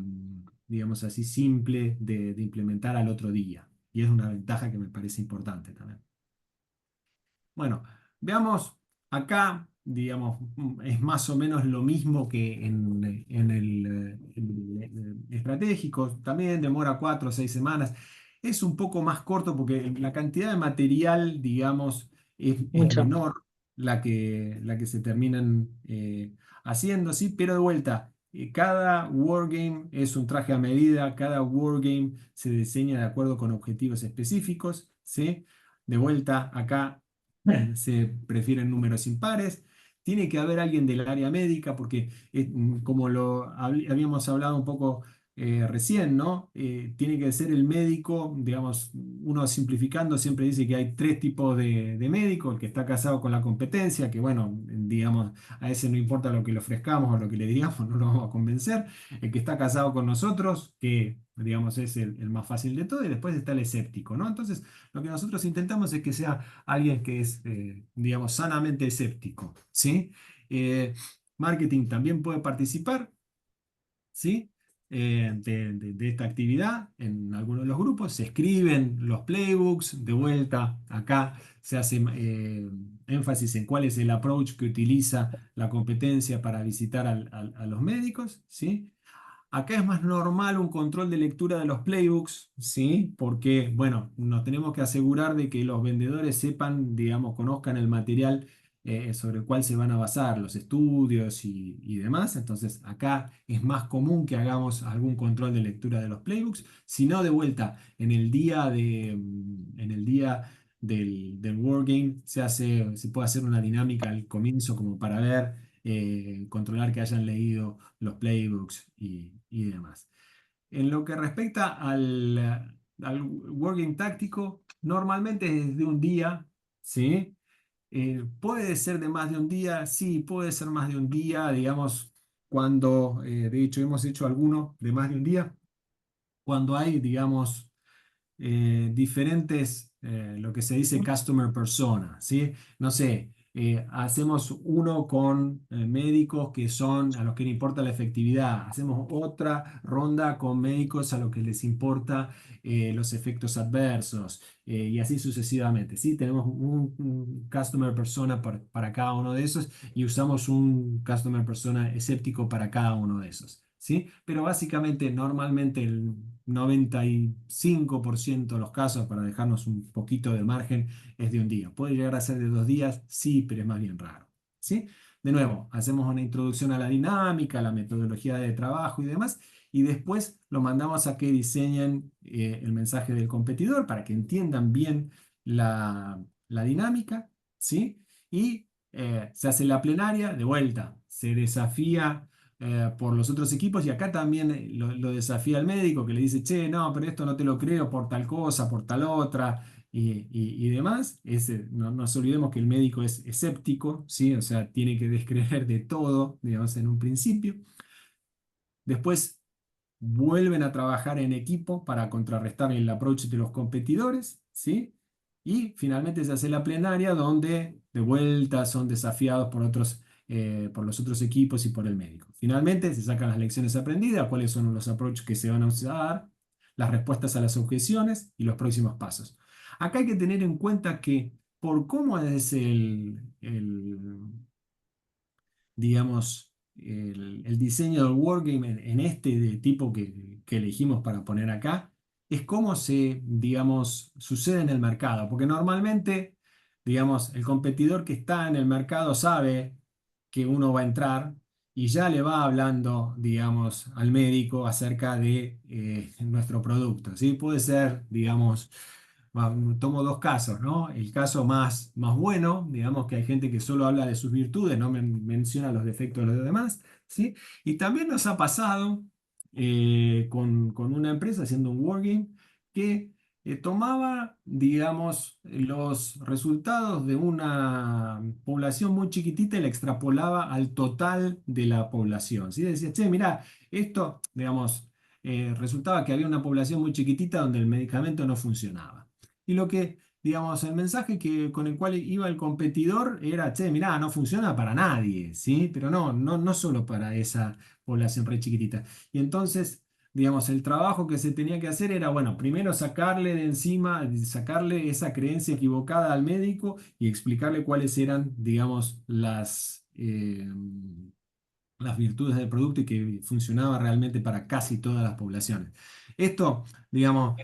digamos así, simple de implementar al otro día. Y es una ventaja que me parece importante también. Bueno, veamos acá, digamos, es más o menos lo mismo que en el estratégico, también demora 4 o 6 semanas. Es un poco más corto porque la cantidad de material, digamos, es Mucho. menor la que se terminan haciendo, sí, pero de vuelta. Cada wargame es un traje a medida, cada wargame se diseña de acuerdo con objetivos específicos, ¿sí? De vuelta, acá se prefieren números impares. Tiene que haber alguien del área médica, porque como lo habíamos hablado un poco recién, ¿no? Tiene que ser el médico, digamos, uno simplificando siempre dice que hay tres tipos de médico: el que está casado con la competencia, que bueno, digamos, a ese no importa lo que le ofrezcamos o lo que le digamos, no lo vamos a convencer; el que está casado con nosotros, que digamos es el más fácil de todo; y después está el escéptico, ¿no? Entonces, lo que nosotros intentamos es que sea alguien que es, digamos, sanamente escéptico, ¿sí? Marketing también puede participar, ¿sí? De esta actividad en algunos de los grupos. Se escriben los playbooks, de vuelta, acá se hace énfasis en cuál es el approach que utiliza la competencia para visitar a los médicos, ¿sí? Acá es más normal un control de lectura de los playbooks, ¿sí? Porque, bueno, nos tenemos que asegurar de que los vendedores sepan, digamos, conozcan el material sobre el cual se van a basar los estudios y demás. Entonces, acá es más común que hagamos algún control de lectura de los playbooks. Si no, de vuelta, en el día del Wargame se puede hacer una dinámica al comienzo como para ver, controlar que hayan leído los playbooks y demás. En lo que respecta al working táctico, normalmente es de un día, ¿sí? ¿Puede ser de más de un día? Sí, puede ser más de un día, digamos, cuando, de hecho, hemos hecho alguno de más de un día, cuando hay, digamos, diferentes, lo que se dice customer persona, ¿sí? No sé, hacemos uno con médicos que son a los que les importa la efectividad. Hacemos otra ronda con médicos a los que les importa los efectos adversos y así sucesivamente. ¿Sí? Tenemos un customer persona para cada uno de esos y usamos un customer persona escéptico para cada uno de esos. ¿Sí? Pero básicamente, normalmente el 95% de los casos, para dejarnos un poquito de margen, es de un día. Puede llegar a ser de 2 días, sí, pero es más bien raro. ¿Sí? De nuevo, hacemos una introducción a la dinámica, a la metodología de trabajo y demás, y después lo mandamos a que diseñen el mensaje del competidor para que entiendan bien la dinámica, ¿sí? Y se hace la plenaria, de vuelta, se desafía por los otros equipos y acá también lo desafía el médico que le dice, che, no, pero esto no te lo creo por tal cosa, por tal otra y demás. No nos olvidemos que el médico es escéptico, ¿sí? O sea, tiene que descreer de todo, digamos, en un principio. Después vuelven a trabajar en equipo para contrarrestar el approach de los competidores, ¿sí? Y finalmente se hace la plenaria donde de vuelta son desafiados por los otros equipos y por el médico. Finalmente se sacan las lecciones aprendidas, cuáles son los approaches que se van a usar, las respuestas a las objeciones y los próximos pasos. Acá hay que tener en cuenta que por cómo es digamos, el diseño del Wargame en este de tipo que elegimos para poner acá, es cómo digamos, sucede en el mercado. Porque normalmente, digamos, el competidor que está en el mercado sabe que uno va a entrar y ya le va hablando, digamos, al médico acerca de nuestro producto, ¿sí? Puede ser, digamos, tomo dos casos, ¿no? El caso más bueno, digamos que hay gente que solo habla de sus virtudes, no menciona los defectos de los demás, ¿sí? Y también nos ha pasado con una empresa haciendo un wargame que tomaba, digamos, los resultados de una población muy chiquitita y la extrapolaba al total de la población, ¿sí? Decía, che, mira, esto, digamos, resultaba que había una población muy chiquitita donde el medicamento no funcionaba. Y digamos, el mensaje con el cual iba el competidor era, che, mirá, no funciona para nadie, ¿sí? Pero no solo para esa población re chiquitita. Y entonces, digamos, el trabajo que se tenía que hacer era, bueno, primero sacarle de encima, sacarle esa creencia equivocada al médico y explicarle cuáles eran, digamos, las virtudes del producto y que funcionaba realmente para casi todas las poblaciones. Esto, digamos,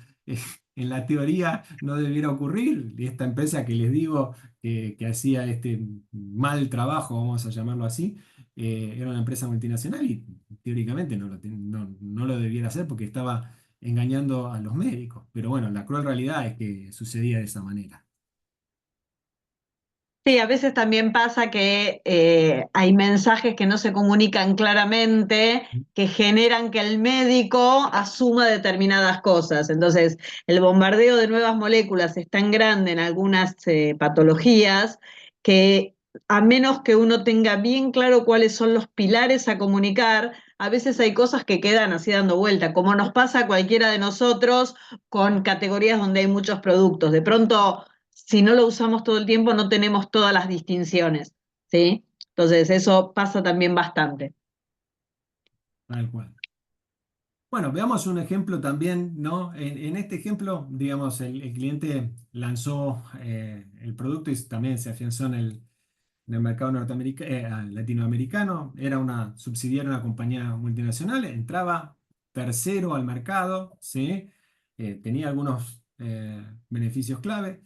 en la teoría no debiera ocurrir. Y esta empresa que les digo que hacía este mal trabajo, vamos a llamarlo así, era una empresa multinacional y teóricamente no lo debiera hacer porque estaba engañando a los médicos. Pero bueno, la cruel realidad es que sucedía de esa manera. Sí, a veces también pasa que hay mensajes que no se comunican claramente, que generan que el médico asuma determinadas cosas. Entonces, el bombardeo de nuevas moléculas es tan grande en algunas patologías que a menos que uno tenga bien claro cuáles son los pilares a comunicar, a veces hay cosas que quedan así dando vuelta, como nos pasa a cualquiera de nosotros con categorías donde hay muchos productos. De pronto si no lo usamos todo el tiempo, no tenemos todas las distinciones, ¿sí? Entonces, eso pasa también bastante. Tal cual. Bueno, veamos un ejemplo también, ¿no? En este ejemplo, digamos, el cliente lanzó el producto y también se afianzó en el mercado latinoamericano. Era una subsidiaria, una compañía multinacional, entraba tercero al mercado, ¿sí? Tenía algunos beneficios clave.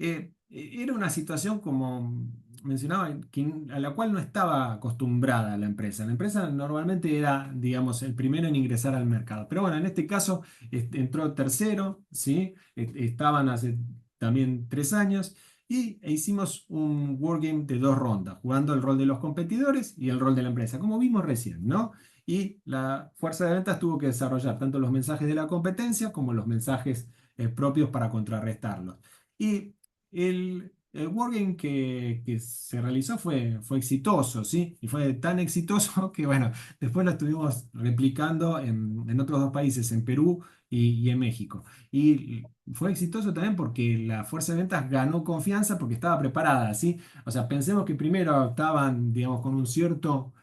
Era una situación, como mencionaba, a la cual no estaba acostumbrada la empresa. La empresa normalmente era, digamos, el primero en ingresar al mercado. Pero bueno, en este caso entró tercero, ¿sí? Estaban hace también 3 años e hicimos un wargame de 2 rondas, jugando el rol de los competidores y el rol de la empresa, como vimos recién, ¿no? Y la fuerza de ventas tuvo que desarrollar tanto los mensajes de la competencia como los mensajes propios para contrarrestarlos. Y el wargame que se realizó fue exitoso, ¿sí? Y fue tan exitoso que, bueno, después lo estuvimos replicando en otros dos países, en Perú y en México. Y fue exitoso también porque la fuerza de ventas ganó confianza porque estaba preparada, ¿sí? O sea, pensemos que primero estaban, digamos, con un cierto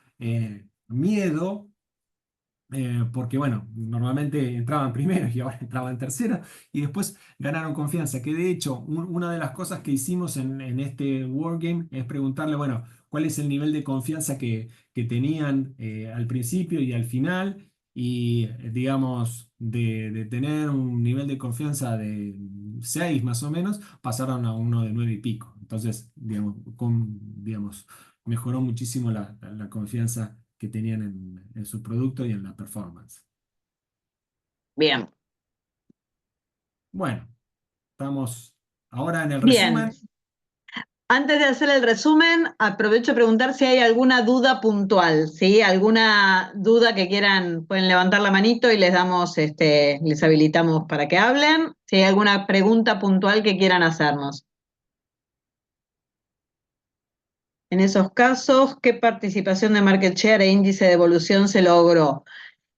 miedo porque bueno, normalmente entraban primero y ahora entraban tercero y después ganaron confianza, que de hecho una de las cosas que hicimos en este Wargame es preguntarle, bueno, cuál es el nivel de confianza que tenían al principio y al final y digamos, de tener un nivel de confianza de 6 más o menos, pasaron a uno de 9 y pico. Entonces, digamos, mejoró muchísimo la confianza que tenían en su producto y en la performance. Bien, Bueno, estamos ahora en el bien. resumen. Antes de hacer el resumen, aprovecho a preguntar si hay alguna duda puntual, ¿sí? Alguna duda que quieran, pueden levantar la manito y les damos, les habilitamos para que hablen. Si hay alguna pregunta puntual que quieran hacernos. En esos casos, ¿qué participación de market share e índice de evolución se logró?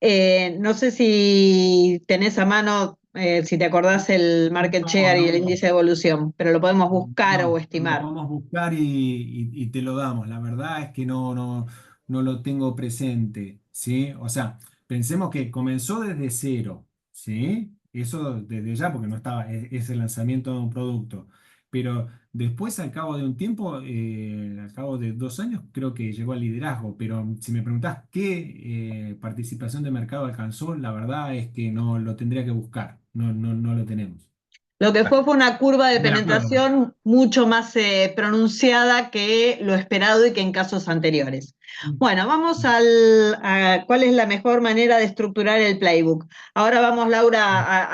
No sé si tenés a mano, si te acordás el market No, share y el no. índice de evolución, pero lo podemos buscar o No, lo estimar. podemos buscar y te lo damos. La verdad es que no lo tengo presente, ¿sí? O sea, pensemos que comenzó desde cero, ¿sí? Eso desde ya, porque no estaba, es el lanzamiento de un producto. Pero después, al cabo de un tiempo, al cabo de 2 años, creo que llegó al liderazgo. Pero si me preguntás qué participación de mercado alcanzó, la verdad es que no lo tendría que buscar. No lo tenemos. Lo que fue una curva de No me acuerdo. penetración mucho más pronunciada que lo esperado y que en casos anteriores. Bueno, vamos a cuál es la mejor manera de estructurar el playbook. Ahora vamos, Laura,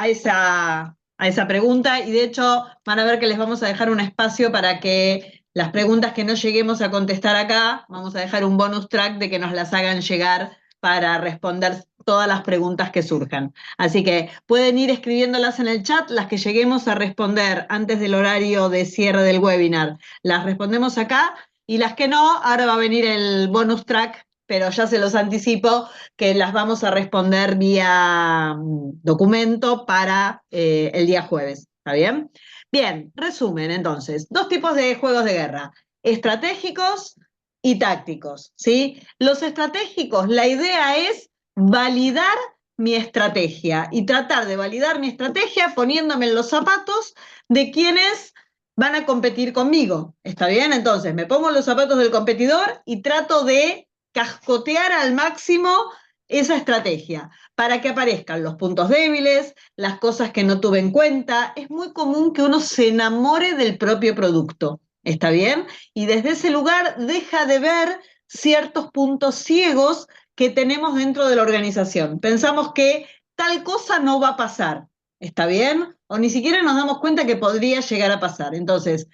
a esa pregunta y de hecho van a ver que les vamos a dejar un espacio para que las preguntas que no lleguemos a contestar acá, vamos a dejar un bonus track de que nos las hagan llegar para responder todas las preguntas que surjan. Así que pueden ir escribiéndolas en el chat, las que lleguemos a responder antes del horario de cierre del webinar, las respondemos acá y las que no, ahora va a venir el bonus track, pero ya se los anticipo que las vamos a responder vía documento para el día jueves. ¿Está bien? Bien, resumen entonces, dos tipos de juegos de guerra, estratégicos y tácticos, ¿sí? Los estratégicos, la idea es validar mi estrategia y tratar de validar mi estrategia poniéndome en los zapatos de quienes van a competir conmigo. ¿Está bien? Entonces me pongo en los zapatos del competidor y trato de cascotear al máximo esa estrategia para que aparezcan los puntos débiles, las cosas que no tuve en cuenta. Es muy común que uno se enamore del propio producto. ¿Está bien? Y desde ese lugar deja de ver ciertos puntos ciegos que tenemos dentro de la organización. Pensamos que tal cosa no va a pasar, ¿está bien? O ni siquiera nos damos cuenta que podría llegar a pasar. Entonces,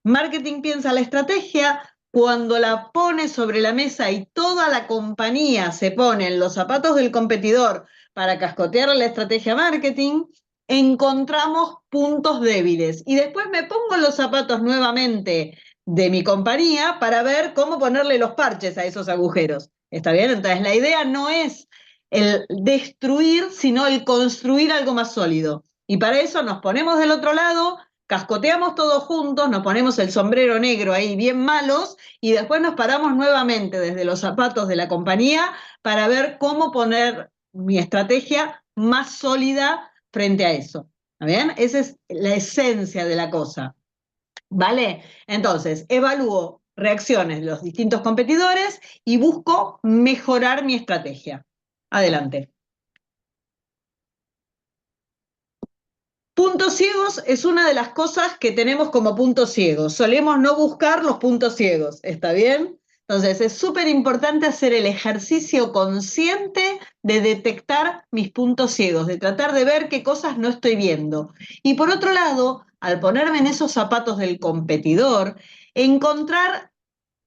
marketing piensa la estrategia, cuando la pone sobre la mesa y toda la compañía se pone en los zapatos del competidor para cascotear la estrategia marketing, encontramos puntos débiles. Y después me pongo en los zapatos nuevamente de mi compañía para ver cómo ponerle los parches a esos agujeros. ¿Está bien? Entonces la idea no es el destruir, sino el construir algo más sólido. Y para eso nos ponemos del otro lado, cascoteamos todos juntos, nos ponemos el sombrero negro ahí bien malos y después nos paramos nuevamente desde los zapatos de la compañía para ver cómo poner mi estrategia más sólida frente a eso. ¿Está bien? Esa es la esencia de la cosa. ¿Vale? Entonces, evalúo reacciones de los distintos competidores y busco mejorar mi estrategia. Adelante. Puntos ciegos es una de las cosas que tenemos como puntos ciegos. Solemos no buscar los puntos ciegos, ¿está bien? Entonces es súper importante hacer el ejercicio consciente de detectar mis puntos ciegos, de tratar de ver qué cosas no estoy viendo. Y por otro lado, al ponerme en esos zapatos del competidor, encontrar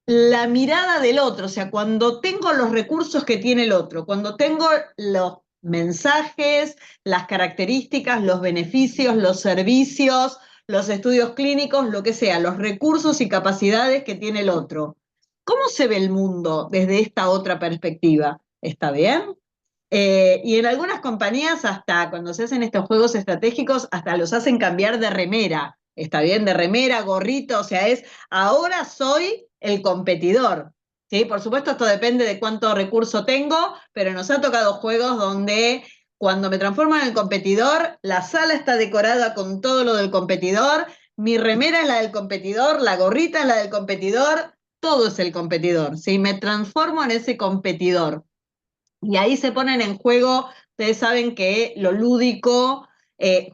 la mirada del otro, o sea, cuando tengo los recursos que tiene el otro, cuando tengo los mensajes, las características, los beneficios, los servicios, los estudios clínicos, lo que sea, los recursos y capacidades que tiene el otro. ¿Cómo se ve el mundo desde esta otra perspectiva? ¿Está bien? Y en algunas compañías, hasta cuando se hacen estos juegos estratégicos, hasta los hacen cambiar de remera. Está bien, de remera, gorrito, o sea, ahora soy el competidor. ¿Sí? Por supuesto, esto depende de cuánto recurso tengo, pero nos ha tocado juegos donde cuando me transformo en el competidor, la sala está decorada con todo lo del competidor, mi remera es la del competidor, la gorrita es la del competidor, todo es el competidor. ¿Sí? Me transformo en ese competidor. Y ahí se ponen en juego, ustedes saben que lo lúdico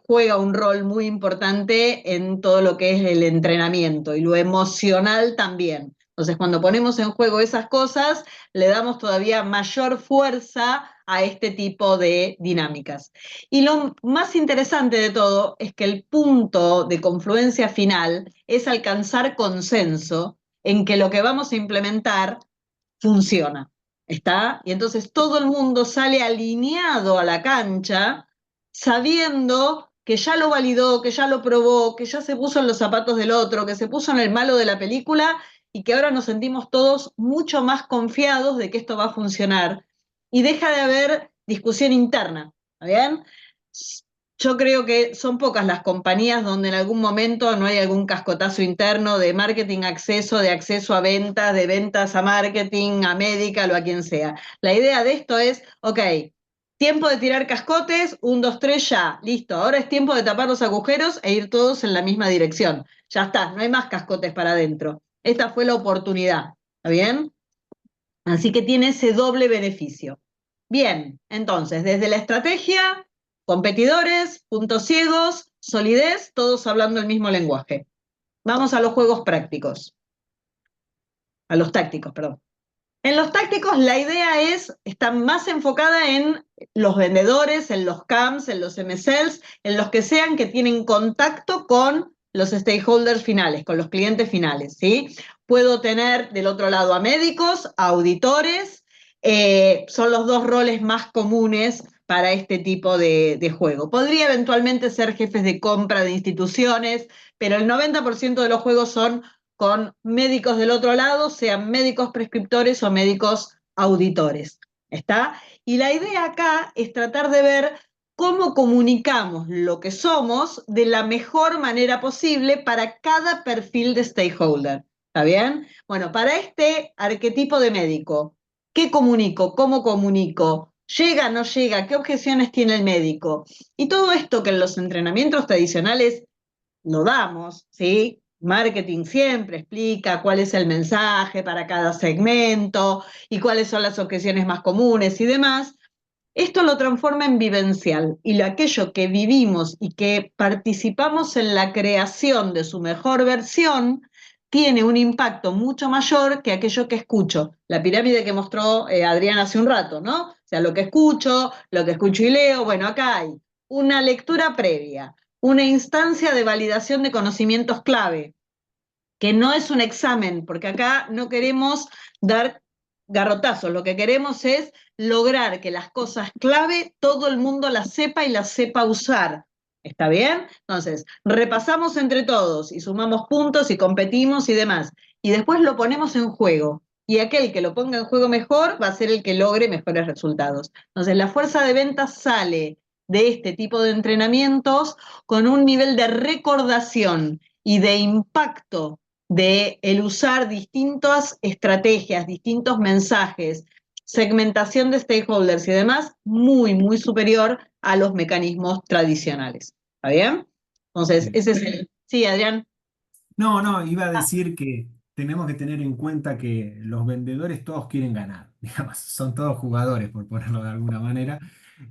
juega un rol muy importante en todo lo que es el entrenamiento y lo emocional también. Entonces, cuando ponemos en juego esas cosas, le damos todavía mayor fuerza a este tipo de dinámicas. Y lo más interesante de todo es que el punto de confluencia final es alcanzar consenso en que lo que vamos a implementar funciona. ¿Está? Y entonces todo el mundo sale alineado a la cancha sabiendo que ya lo validó, que ya lo probó, que ya se puso en los zapatos del otro, que se puso en el malo de la película y que ahora nos sentimos todos mucho más confiados de que esto va a funcionar y deja de haber discusión interna. ¿Está bien? Yo creo que son pocas las compañías donde en algún momento no hay algún cascotazo interno de marketing acceso, de acceso a ventas, de ventas a marketing, a medical o a quien sea. La idea de esto es, ok, tiempo de tirar cascotes, 1, 2, 3, ya, listo. Ahora es tiempo de tapar los agujeros e ir todos en la misma dirección. Ya está, no hay más cascotes para adentro. Esta fue la oportunidad, ¿está bien? Así que tiene ese doble beneficio. Bien, entonces, desde la estrategia, competidores, puntos ciegos, solidez, todos hablando el mismo lenguaje. Vamos a los juegos prácticos, a los tácticos, perdón. En los tácticos la idea está más enfocada en los vendedores, en los CAMs, en los MSLs, en los que sean que tienen contacto con los stakeholders finales, con los clientes finales, ¿sí? Puedo tener del otro lado a médicos, a auditores, son los dos roles más comunes para este tipo de juego. Podría eventualmente ser jefes de compra de instituciones, pero el 90% de los juegos son con médicos del otro lado, sean médicos prescriptores o médicos auditores. ¿Está? Y la idea acá es tratar de ver cómo comunicamos lo que somos de la mejor manera posible para cada perfil de stakeholder. ¿Está bien? Bueno, para este arquetipo de médico, ¿qué comunico? ¿Cómo comunico? ¿Llega, no llega? ¿Qué objeciones tiene el médico? Y todo esto que en los entrenamientos tradicionales lo damos, ¿sí? Marketing siempre explica cuál es el mensaje para cada segmento y cuáles son las objeciones más comunes y demás. Esto lo transforma en vivencial y aquello que vivimos y que participamos en la creación de su mejor versión tiene un impacto mucho mayor que aquello que escucho. La pirámide que mostró Adrián hace un rato, ¿no? O sea, lo que escucho y leo, bueno, acá hay una lectura previa, una instancia de validación de conocimientos clave, que no es un examen, porque acá no queremos dar garrotazos, lo que queremos es lograr que las cosas clave todo el mundo las sepa y las sepa usar. ¿Está bien? Entonces, repasamos entre todos y sumamos puntos y competimos y demás. Y después lo ponemos en juego. Y aquel que lo ponga en juego mejor va a ser el que logre mejores resultados. Entonces, la fuerza de ventas sale de este tipo de entrenamientos con un nivel de recordación y de impacto de el usar distintas estrategias, distintos mensajes, segmentación de stakeholders y demás, muy, muy superior a los mecanismos tradicionales. ¿Está bien? Entonces, Sí. ese es el... Sí, Adrián. No, no, iba a Ah, decir que tenemos que tener en cuenta que los vendedores todos quieren ganar, digamos, son todos jugadores, por ponerlo de alguna manera.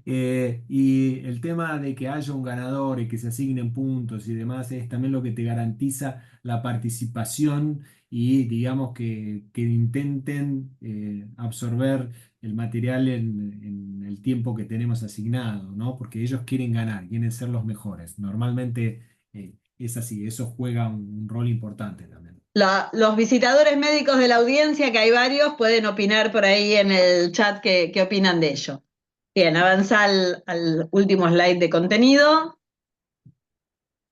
Y el tema de que haya un ganador y que se asignen puntos y demás es también lo que te garantiza la participación y digamos que intenten absorber el material en el tiempo que tenemos asignado, ¿no? Porque ellos quieren ganar, quieren ser los mejores. Normalmente es así, eso juega un rol importante también. los visitadores médicos de la audiencia, que hay varios, pueden opinar por ahí en el chat qué opinan de ello. Bien, avanza al último slide de contenido.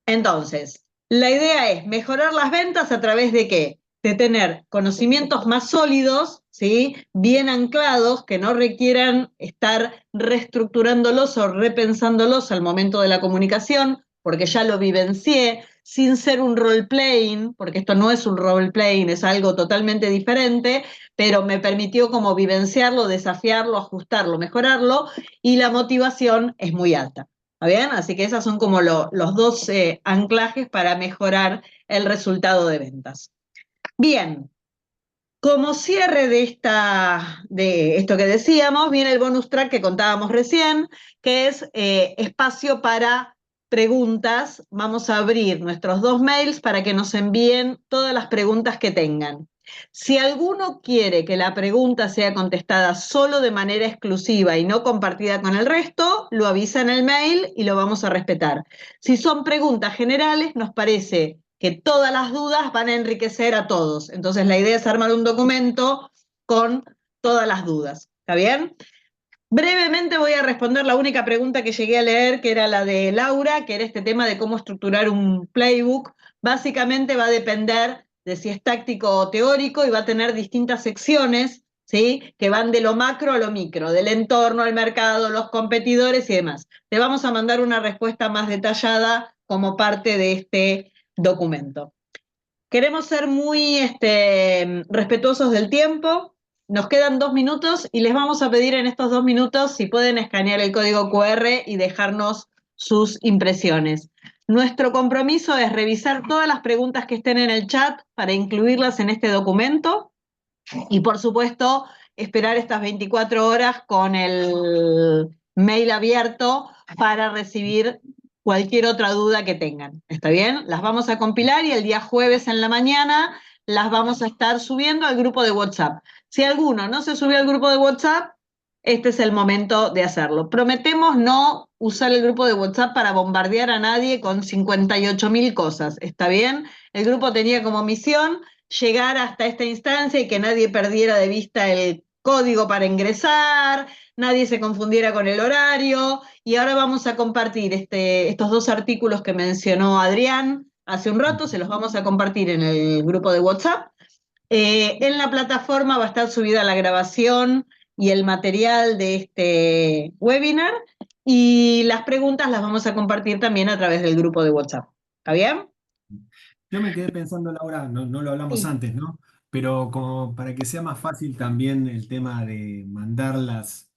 Entonces, la idea es mejorar las ventas a través de qué? De tener conocimientos más sólidos, ¿sí? Bien anclados, que no requieran estar reestructurándolos o repensándolos al momento de la comunicación, porque ya lo vivencié, sin ser un role-playing, porque esto no es un role-playing, es algo totalmente diferente, pero me permitió como vivenciarlo, desafiarlo, ajustarlo, mejorarlo, y la motivación es muy alta. ¿Está bien? Así que esos son como los dos anclajes para mejorar el resultado de ventas. Bien, como cierre de esto que decíamos, viene el bonus track que contábamos recién, que es espacio para preguntas. Vamos a abrir nuestros dos mails para que nos envíen todas las preguntas que tengan. Si alguno quiere que la pregunta sea contestada solo de manera exclusiva y no compartida con el resto, lo avisa en el mail y lo vamos a respetar. Si son preguntas generales, nos parece que todas las dudas van a enriquecer a todos. Entonces la idea es armar un documento con todas las dudas. ¿Está bien? Brevemente voy a responder la única pregunta que llegué a leer, que era la de Laura, que era este tema de cómo estructurar un playbook. Básicamente va a depender de si es táctico o teórico y va a tener distintas secciones, ¿sí? Que van de lo macro a lo micro, del entorno, al mercado, los competidores y demás. Te vamos a mandar una respuesta más detallada como parte de este documento. Queremos ser muy respetuosos del tiempo. Nos quedan 2 minutos y les vamos a pedir en estos 2 minutos si pueden escanear el código QR y dejarnos sus impresiones. Nuestro compromiso es revisar todas las preguntas que estén en el chat para incluirlas en este documento y, por supuesto, esperar estas 24 horas con el mail abierto para recibir cualquier otra duda que tengan. ¿Está bien? Las vamos a compilar y el día jueves en la mañana las vamos a estar subiendo al grupo de WhatsApp. Si alguno no se subió al grupo de WhatsApp, este es el momento de hacerlo. Prometemos no usar el grupo de WhatsApp para bombardear a nadie con 58.000 cosas. ¿Está bien? El grupo tenía como misión llegar hasta esta instancia y que nadie perdiera de vista el código para ingresar, nadie se confundiera con el horario. Y ahora vamos a compartir estos dos artículos que mencionó Adrián hace un rato, se los vamos a compartir en el grupo de WhatsApp. En la plataforma va a estar subida la grabación y el material de este webinar, y las preguntas las vamos a compartir también a través del grupo de WhatsApp. ¿Está bien? Yo me quedé pensando, Laura, no lo hablamos Sí. antes, ¿no? Pero como para que sea más fácil también el tema de mandar las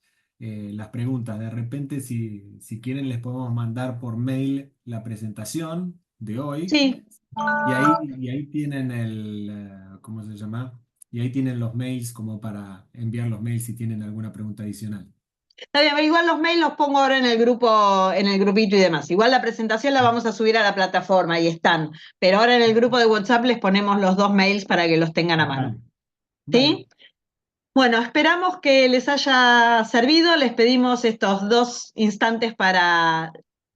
preguntas. De repente, si quieren, les podemos mandar por mail la presentación de hoy Sí. y ahí tienen ¿cómo se llama? Y ahí tienen los mails como para enviar los mails si tienen alguna pregunta adicional. Está bien, pero igual los mails los pongo ahora en el grupo, en el grupito y demás. Igual la presentación la vamos a subir a la plataforma y están. Pero ahora en el grupo de WhatsApp les ponemos los dos mails para que los tengan a mano. Dale, dale. ¿Sí? Bueno, esperamos que les haya servido. Les pedimos estos 2 instantes para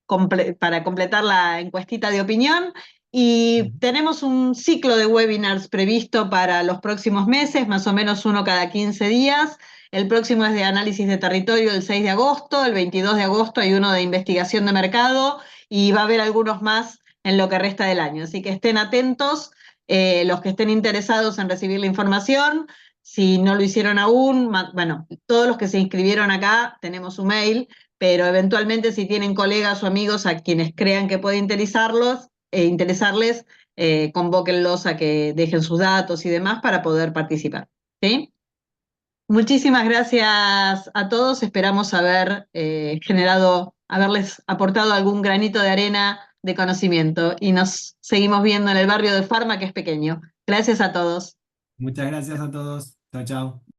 completar la encuestita de opinión. Y tenemos un ciclo de webinars previsto para los próximos meses, más o menos uno cada 15 días. El próximo es de análisis de territorio el 6 de agosto, el 22 de agosto hay uno de investigación de mercado y va a haber algunos más en lo que resta del año. Así que estén atentos, los que estén interesados en recibir la información. Si no lo hicieron aún, bueno, todos los que se inscribieron acá tenemos su mail, pero eventualmente si tienen colegas o amigos a quienes crean que puede interesarles, convóquenlos a que dejen sus datos y demás para poder participar. ¿Sí? Muchísimas gracias a todos. Esperamos haberles aportado algún granito de arena de conocimiento y nos seguimos viendo en el barrio de Farma, que es pequeño. Gracias a todos. Muchas gracias a todos. Chao, chao.